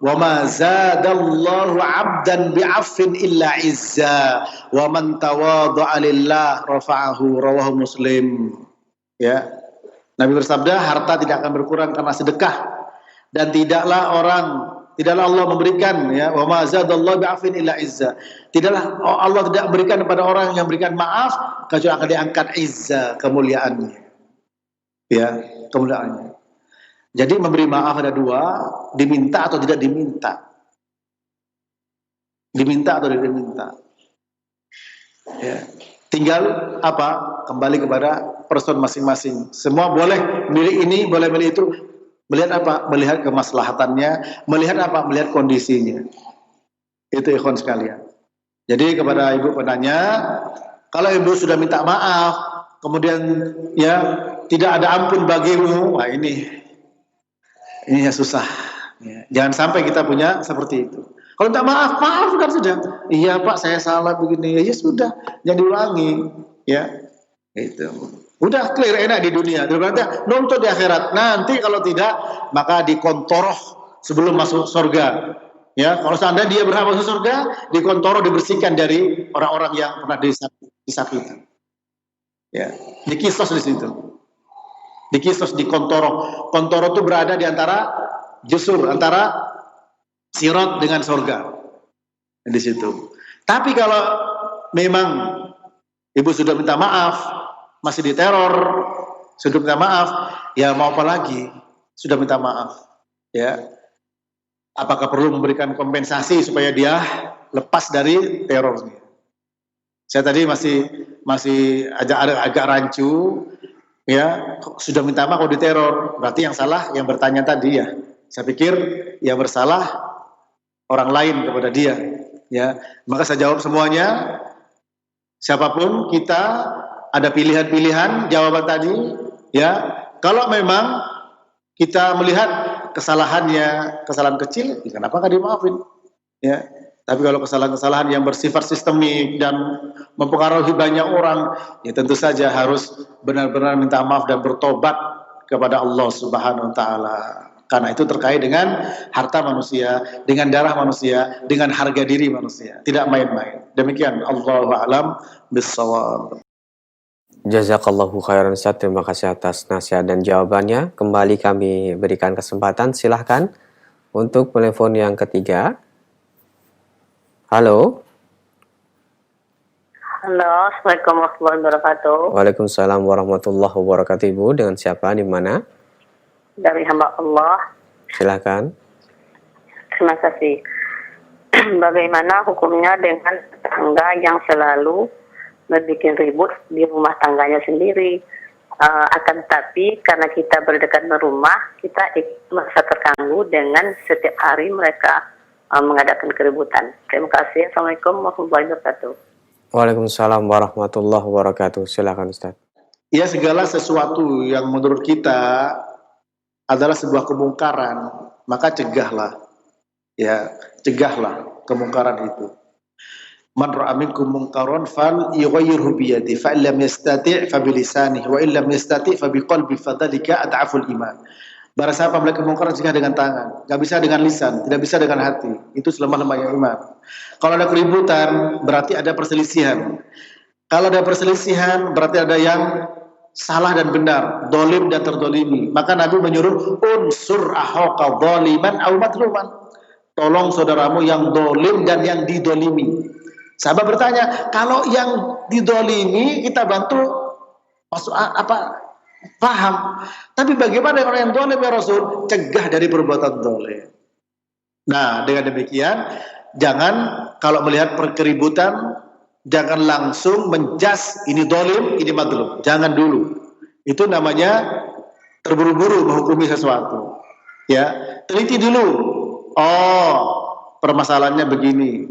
wa ma zadallahu 'abdan bi'affin illa izza wa man tawadha'a lillah rafa'ahu," rawahu Muslim. Ya. Nabi bersabda, harta tidak akan berkurang karena sedekah, dan tidaklah Allah memberikan, ya, wa ma zadallahu bi'affin illa izza. Tidaklah Allah tidak memberikan kepada orang yang memberikan maaf kecuali akan diangkat izza, kemuliaannya. Ya, kemuliaannya. Jadi memberi maaf ada dua, diminta atau tidak diminta. Diminta atau tidak diminta. Ya. Tinggal apa? Kembali kepada person masing-masing. Semua boleh milih ini, boleh milih itu. Melihat apa? Melihat kemaslahatannya. Melihat apa? Melihat kondisinya. Itu ikhwan sekalian. Jadi kepada ibu penanya, kalau ibu sudah minta maaf, kemudian ya tidak ada ampun bagimu, wah ini ya susah. Ya. Jangan sampai kita punya seperti itu. Kalau minta maaf, maafkan sudah. Iya Pak, saya salah begini. Ya sudah, jangan diulangi. Ya, itu. Udah clear, enak di dunia. Nanti nuntut di akhirat. Nanti kalau tidak, maka dikontoroh sebelum masuk surga. Ya, kalau seandainya dia berhak masuk surga, dikontoroh, dibersihkan dari orang-orang yang pernah disakiti. Ya, dikisos di situ. Dikisos, dikontoroh. Kontoroh itu berada di antara jusur, antara sirat dengan surga. Di situ. Tapi kalau memang ibu sudah minta maaf, masih diteror, sudah minta maaf, ya mau apa lagi? Sudah minta maaf. Ya. Apakah perlu memberikan kompensasi supaya dia lepas dari terornya? Saya tadi masih agak rancu, ya, sudah minta maaf kalau diteror, berarti yang salah yang bertanya tadi ya. Saya pikir yang bersalah orang lain kepada dia, ya. Maka saya jawab semuanya. Siapapun kita ada pilihan-pilihan jawaban tadi, ya. Kalau memang kita melihat kesalahannya, kesalahan kecil, ya kenapa nggak dimaafin? Ya. Tapi kalau kesalahan-kesalahan yang bersifat sistemik dan mempengaruhi banyak orang, ya tentu saja harus benar-benar minta maaf dan bertobat kepada Allah Subhanahu wa taala. Karena itu terkait dengan harta manusia, dengan darah manusia, dengan harga diri manusia. Tidak main-main. Demikian, Allahu a'lam bissawab. Jazakallahu khairan Ustaz, terima kasih atas nasihat dan jawabannya. Kembali kami berikan kesempatan, silahkan untuk telepon yang ketiga. Halo. Halo, Assalamualaikum warahmatullahi wabarakatuh. Waalaikumsalam warahmatullahi wabarakatuh. Ibu, dengan siapa, di mana? Dari hamba Allah. Silahkan. Terima kasih. Bagaimana hukumnya dengan tetangga yang selalu membuat ribut di rumah tangganya sendiri? Akan tetapi karena kita berdekatan rumah, kita merasa terganggu dengan setiap hari mereka mengadakan keributan. Terima kasih. Assalamualaikum warahmatullahi wabarakatuh. Waalaikumsalam warahmatullahi wabarakatuh. Silakan Ustaz. Ya, segala sesuatu yang menurut kita adalah sebuah kemungkaran, maka cegahlah. Ya, cegahlah kemungkaran itu. Man ra'a minkum munkaran fal yughayyirhu bi yadihi fa illam yastati' fa bi lisanihi wa illam yastati' fa bi qalbi fadzalika ad'aful iman. Barang siapa melihat kemungkaran cegah dengan tangan, enggak bisa dengan lisan, tidak bisa dengan hati. Itu selemah-lemahnya iman. Kalau ada keributan berarti ada perselisihan. Kalau ada perselisihan berarti ada yang salah dan benar, dolim dan terdolimi. Maka Nabi menyuruh unsur akhaka zaliman aw matluman. Tolong saudaramu yang dolim dan yang didolimi. Sahabat bertanya, kalau yang didolimi kita bantu, masuk apa? Paham. Tapi bagaimana orang yang dolim ya Rasul? Cegah dari perbuatan dolim. Nah, dengan demikian, jangan kalau melihat perkeributan, jangan langsung menjas ini dolim, ini madlum. Jangan dulu. Itu namanya terburu-buru menghukumi sesuatu. Ya, teliti dulu. Oh, permasalahannya begini.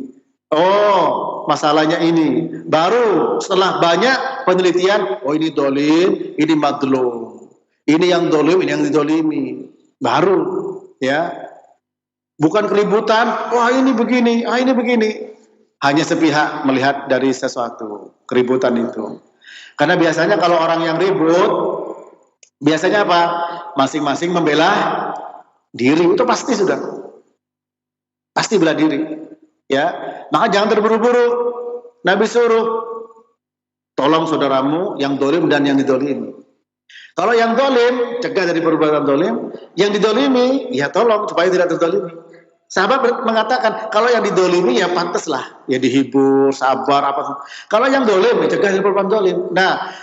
Oh, masalahnya ini. Baru setelah banyak penelitian, oh ini dolim, ini madlum. Ini yang dolim, ini yang didolimi. Baru, ya. Bukan keributan, wah ini begini, ah ini begini. Hanya sepihak melihat dari sesuatu, keributan itu. Karena biasanya kalau orang yang ribut, biasanya apa? Masing-masing membela diri, itu pasti sudah. Pasti bela diri. Ya, maka jangan terburu-buru. Nabi suruh, tolong saudaramu yang dolim dan yang didolimi. Kalau yang dolim, cegah dari perbuatan dolim. Yang didolimi, ya tolong supaya tidak terdolimi. Sahabat mengatakan, kalau yang didolimi ya pantaslah, ya dihibur, sabar, apa. Kalau yang dolim, ya cegah dari perbuatan dolim. Nah,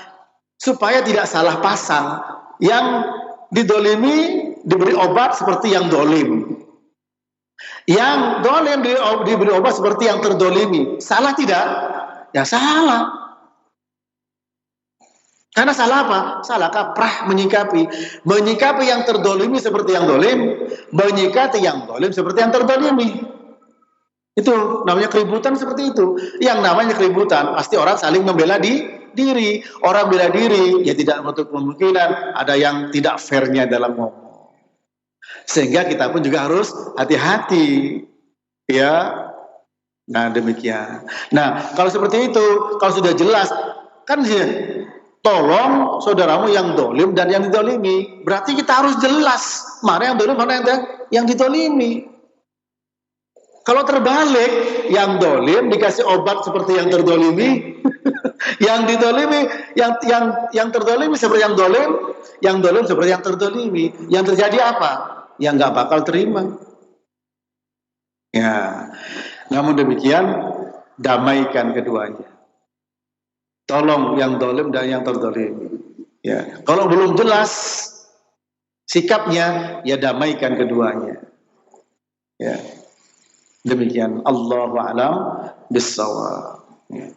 supaya tidak salah pasang, yang didolimi diberi obat seperti yang dolim. Yang dolim diberi obat seperti yang terdolimi. Salah tidak? Ya salah. Karena salah apa? Salah kaprah menyikapi. Menyikapi yang terdolimi seperti yang dolim, menyikapi yang dolim seperti yang terdolimi. Itu namanya keributan seperti itu. Yang namanya keributan, pasti orang saling membela diri. Orang bela diri, ya tidak menutup kemungkinan ada yang tidak fairnya dalam ngomong. Sehingga kita pun juga harus hati-hati. Ya. Nah demikian. Nah kalau seperti itu, kalau sudah jelas, kan tolong saudaramu yang dolim dan yang didolimi. Berarti kita harus jelas mana yang dolim, mana yang didolimi. Kalau terbalik, yang dolim dikasih obat seperti yang terdolimi, yang didolimi, yang terdolimi seperti yang dolim seperti yang terdolimi. Yang terjadi apa? Yang nggak bakal terima. Ya, namun demikian damaikan keduanya. Tolong yang dolim dan yang terdolim. Ya, kalau belum jelas sikapnya, ya damaikan keduanya. Ya, demikian. Allahu a'lam bissawab. Ya.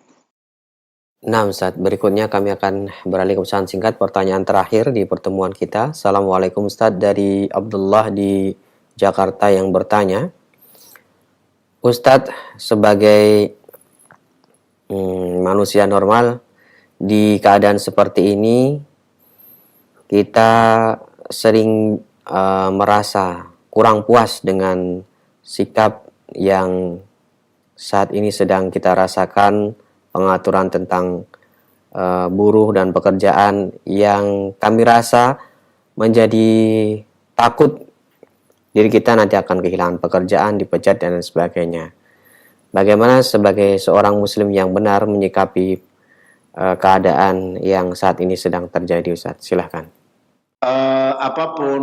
Nah, Ustaz, berikutnya kami akan beralih ke pesan singkat pertanyaan terakhir di pertemuan kita. Assalamualaikum Ustaz, dari Abdullah di Jakarta yang bertanya, Ustaz, sebagai manusia normal di keadaan seperti ini kita sering merasa kurang puas dengan sikap yang saat ini sedang kita rasakan, pengaturan tentang buruh dan pekerjaan yang kami rasa menjadi takut diri kita nanti akan kehilangan pekerjaan, dipecat dan sebagainya. Bagaimana sebagai seorang muslim yang benar menyikapi keadaan yang saat ini sedang terjadi, Ustaz? Silahkan. Apapun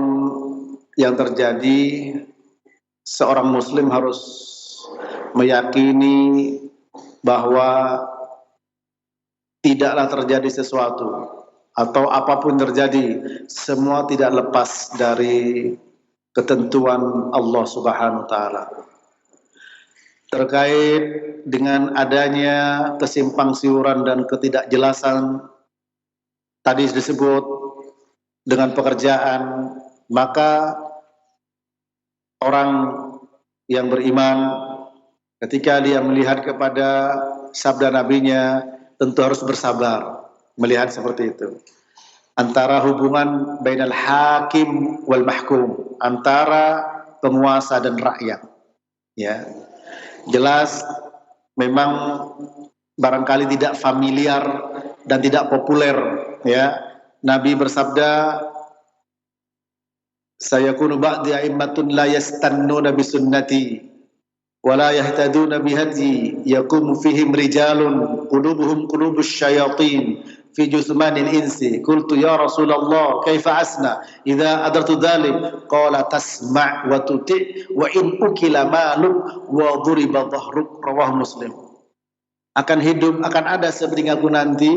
yang terjadi, seorang muslim harus meyakini bahwa tidaklah terjadi sesuatu atau apapun terjadi, semua tidak lepas dari ketentuan Allah Subhanahu wa taala. Terkait dengan adanya kesimpang siuran dan ketidakjelasan tadi disebut dengan pekerjaan, maka orang yang beriman ketika dia melihat kepada sabda nabinya tentu harus bersabar melihat seperti itu. Antara hubungan bainal hakim wal mahkum, antara penguasa dan rakyat. Ya. Jelas memang barangkali tidak familiar dan tidak populer, ya. Nabi bersabda, sayakunu ba'di a'immatun la yastannuna bi sunnati wa la yahtaduna bi hadyi yaqumu fihim rijalun qulubuhum qulubus syayatin fi jusmanil insi. Qultu ya Rasulullah kaifa asna idza adartu dzalik? Qala tasma' wa tuti' wa in ukila maluk wa duriba dhahruk. Rawahu Muslim. Akan ada sepeninggalku nanti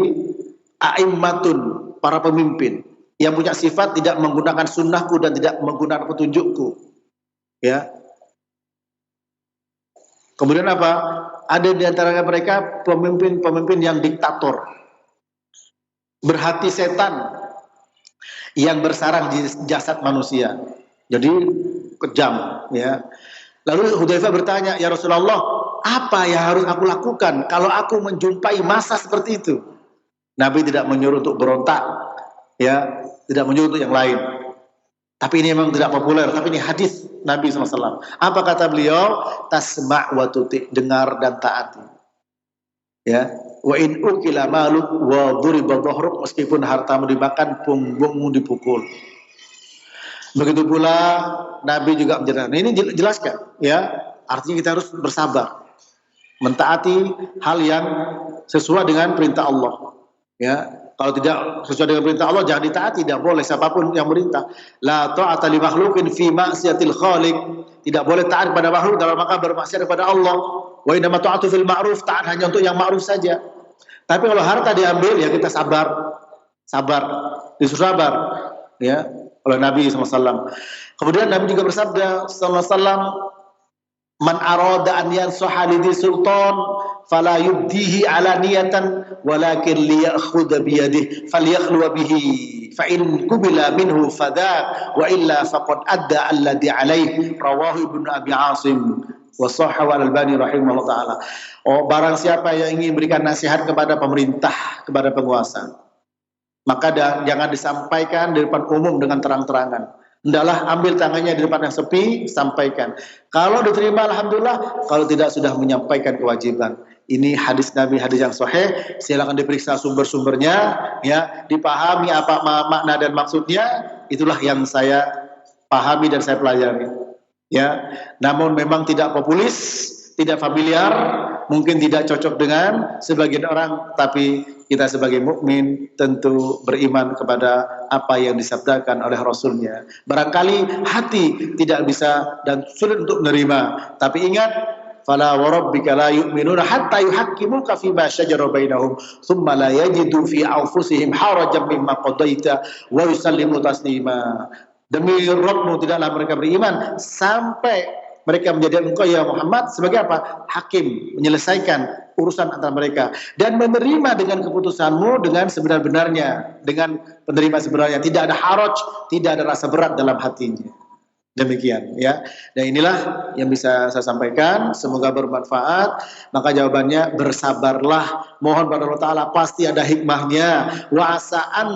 a'immatun, para pemimpin yang punya sifat tidak menggunakan sunnahku dan tidak menggunakan petunjukku. Ya. Kemudian apa? Ada di antara mereka pemimpin-pemimpin yang diktator, berhati setan, yang bersarang di jasad manusia. Jadi kejam, ya. Lalu Hudzaifah bertanya, "Ya Rasulullah, apa yang harus aku lakukan kalau aku menjumpai masa seperti itu?" Nabi tidak menyuruh untuk berontak, ya, tidak menyuruh untuk yang lain. Tapi ini memang tidak populer, tapi ini hadis Nabi SAW. Apa kata beliau? Tasma' wa tuti', dengar dan taati. Ya, wa in ukila maluk wa duriba dhahruk, meskipun hartamu dimakan, punggungmu dipukul. Begitu pula Nabi juga menjelaskan. Ini jelaskan, ya. Artinya kita harus bersabar, mentaati hal yang sesuai dengan perintah Allah. Ya, kalau tidak sesuai dengan perintah Allah jangan ditaati, tidak boleh siapapun yang merintah. La ta'ata li makhluqin fi ma'siyatil khaliq. Tidak boleh taat kepada makhluk dalam rangka bermaksiat kepada Allah. Wa innama ta'atu fil ma'ruf, taat hanya untuk yang ma'ruf saja. Tapi kalau harta diambil, ya kita sabar, disuruh sabar, ya, oleh Nabi SAW. Kemudian Nabi juga bersabda SAW, "Man arada an yansaha li sultan fala yubdihi alaniyatan walakin liya'khudha bi yadihi falyakhlu bihi fa in qubila minhu fadha wa illa faqad adda alladhi alaihi." Rawahu Ibnu Abi Asim wa sahhahu Al-Albani rahimahullah taala. Oh, barang siapa yang ingin berikan nasihat kepada pemerintah, kepada penguasa, maka jangan disampaikan di depan umum dengan terang-terangan. Hendaklah ambil tangannya di depan yang sepi, sampaikan. Kalau diterima alhamdulillah, kalau tidak sudah menyampaikan kewajiban. Ini hadis Nabi, hadis yang sahih. Silakan diperiksa sumber-sumbernya, ya, dipahami apa makna dan maksudnya. Itulah yang saya pahami dan saya pelajari. Ya, namun memang tidak populis, tidak familiar, mungkin tidak cocok dengan sebagian orang, tapi kita sebagai mukmin tentu beriman kepada apa yang disabdakan oleh Rasulnya. Barangkali hati tidak bisa dan sulit untuk menerima, tapi ingat, fala warabbika la yu'minuna hatta yuhaqqimuka fima shajara bainahum thumma la yajidu fi anfusihim harajan mimma qadaita wa yusallimu taslima. Demi Rabbmu tidaklah mereka beriman sampai mereka menjadikan engkau ya Muhammad sebagai apa? Hakim, menyelesaikan urusan antara mereka dan menerima dengan keputusanmu dengan sebenar-benarnya, dengan penerima sebenarnya, tidak ada haraj, tidak ada rasa berat dalam hatinya. Demikian, ya. Dan inilah yang bisa saya sampaikan, semoga bermanfaat. Maka jawabannya bersabarlah, mohon pada Allah Ta'ala, pasti ada hikmahnya. Wa asa'an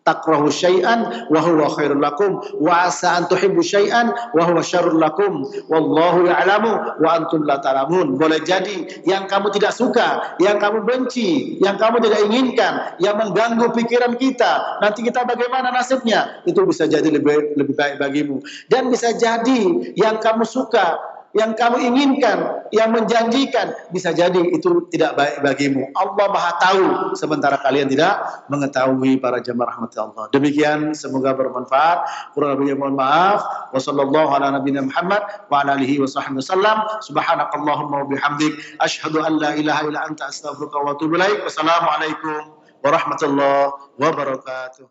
takrahu syai'an wa huwa khairul lakum wa asa an tuhibbu syai'an wa huwa syarrul lakum wallahu ya'lamu wa antum la ta'lamun. Boleh jadi yang kamu tidak suka, yang kamu benci, yang kamu tidak inginkan, yang mengganggu pikiran kita, nanti kita bagaimana nasibnya, itu bisa jadi lebih baik bagimu. Dan bisa jadi yang kamu suka, yang kamu inginkan, yang menjanjikan, bisa jadi itu tidak baik bagimu. Allah Maha tahu, sementara kalian tidak mengetahui, para jemaah rahmat Allah. Demikian, semoga bermanfaat. Kurang lebihnya mohon maaf. Wassallallahu ala nabiyina Muhammad wa ala alihi wa sahbihi wasallam. Subhanakallahumma wa bihamdik, asyhadu an la ilaha illa anta astaghfiruka wa atubu ilaik. Wassalamualaikum warahmatullahi wabarakatuh.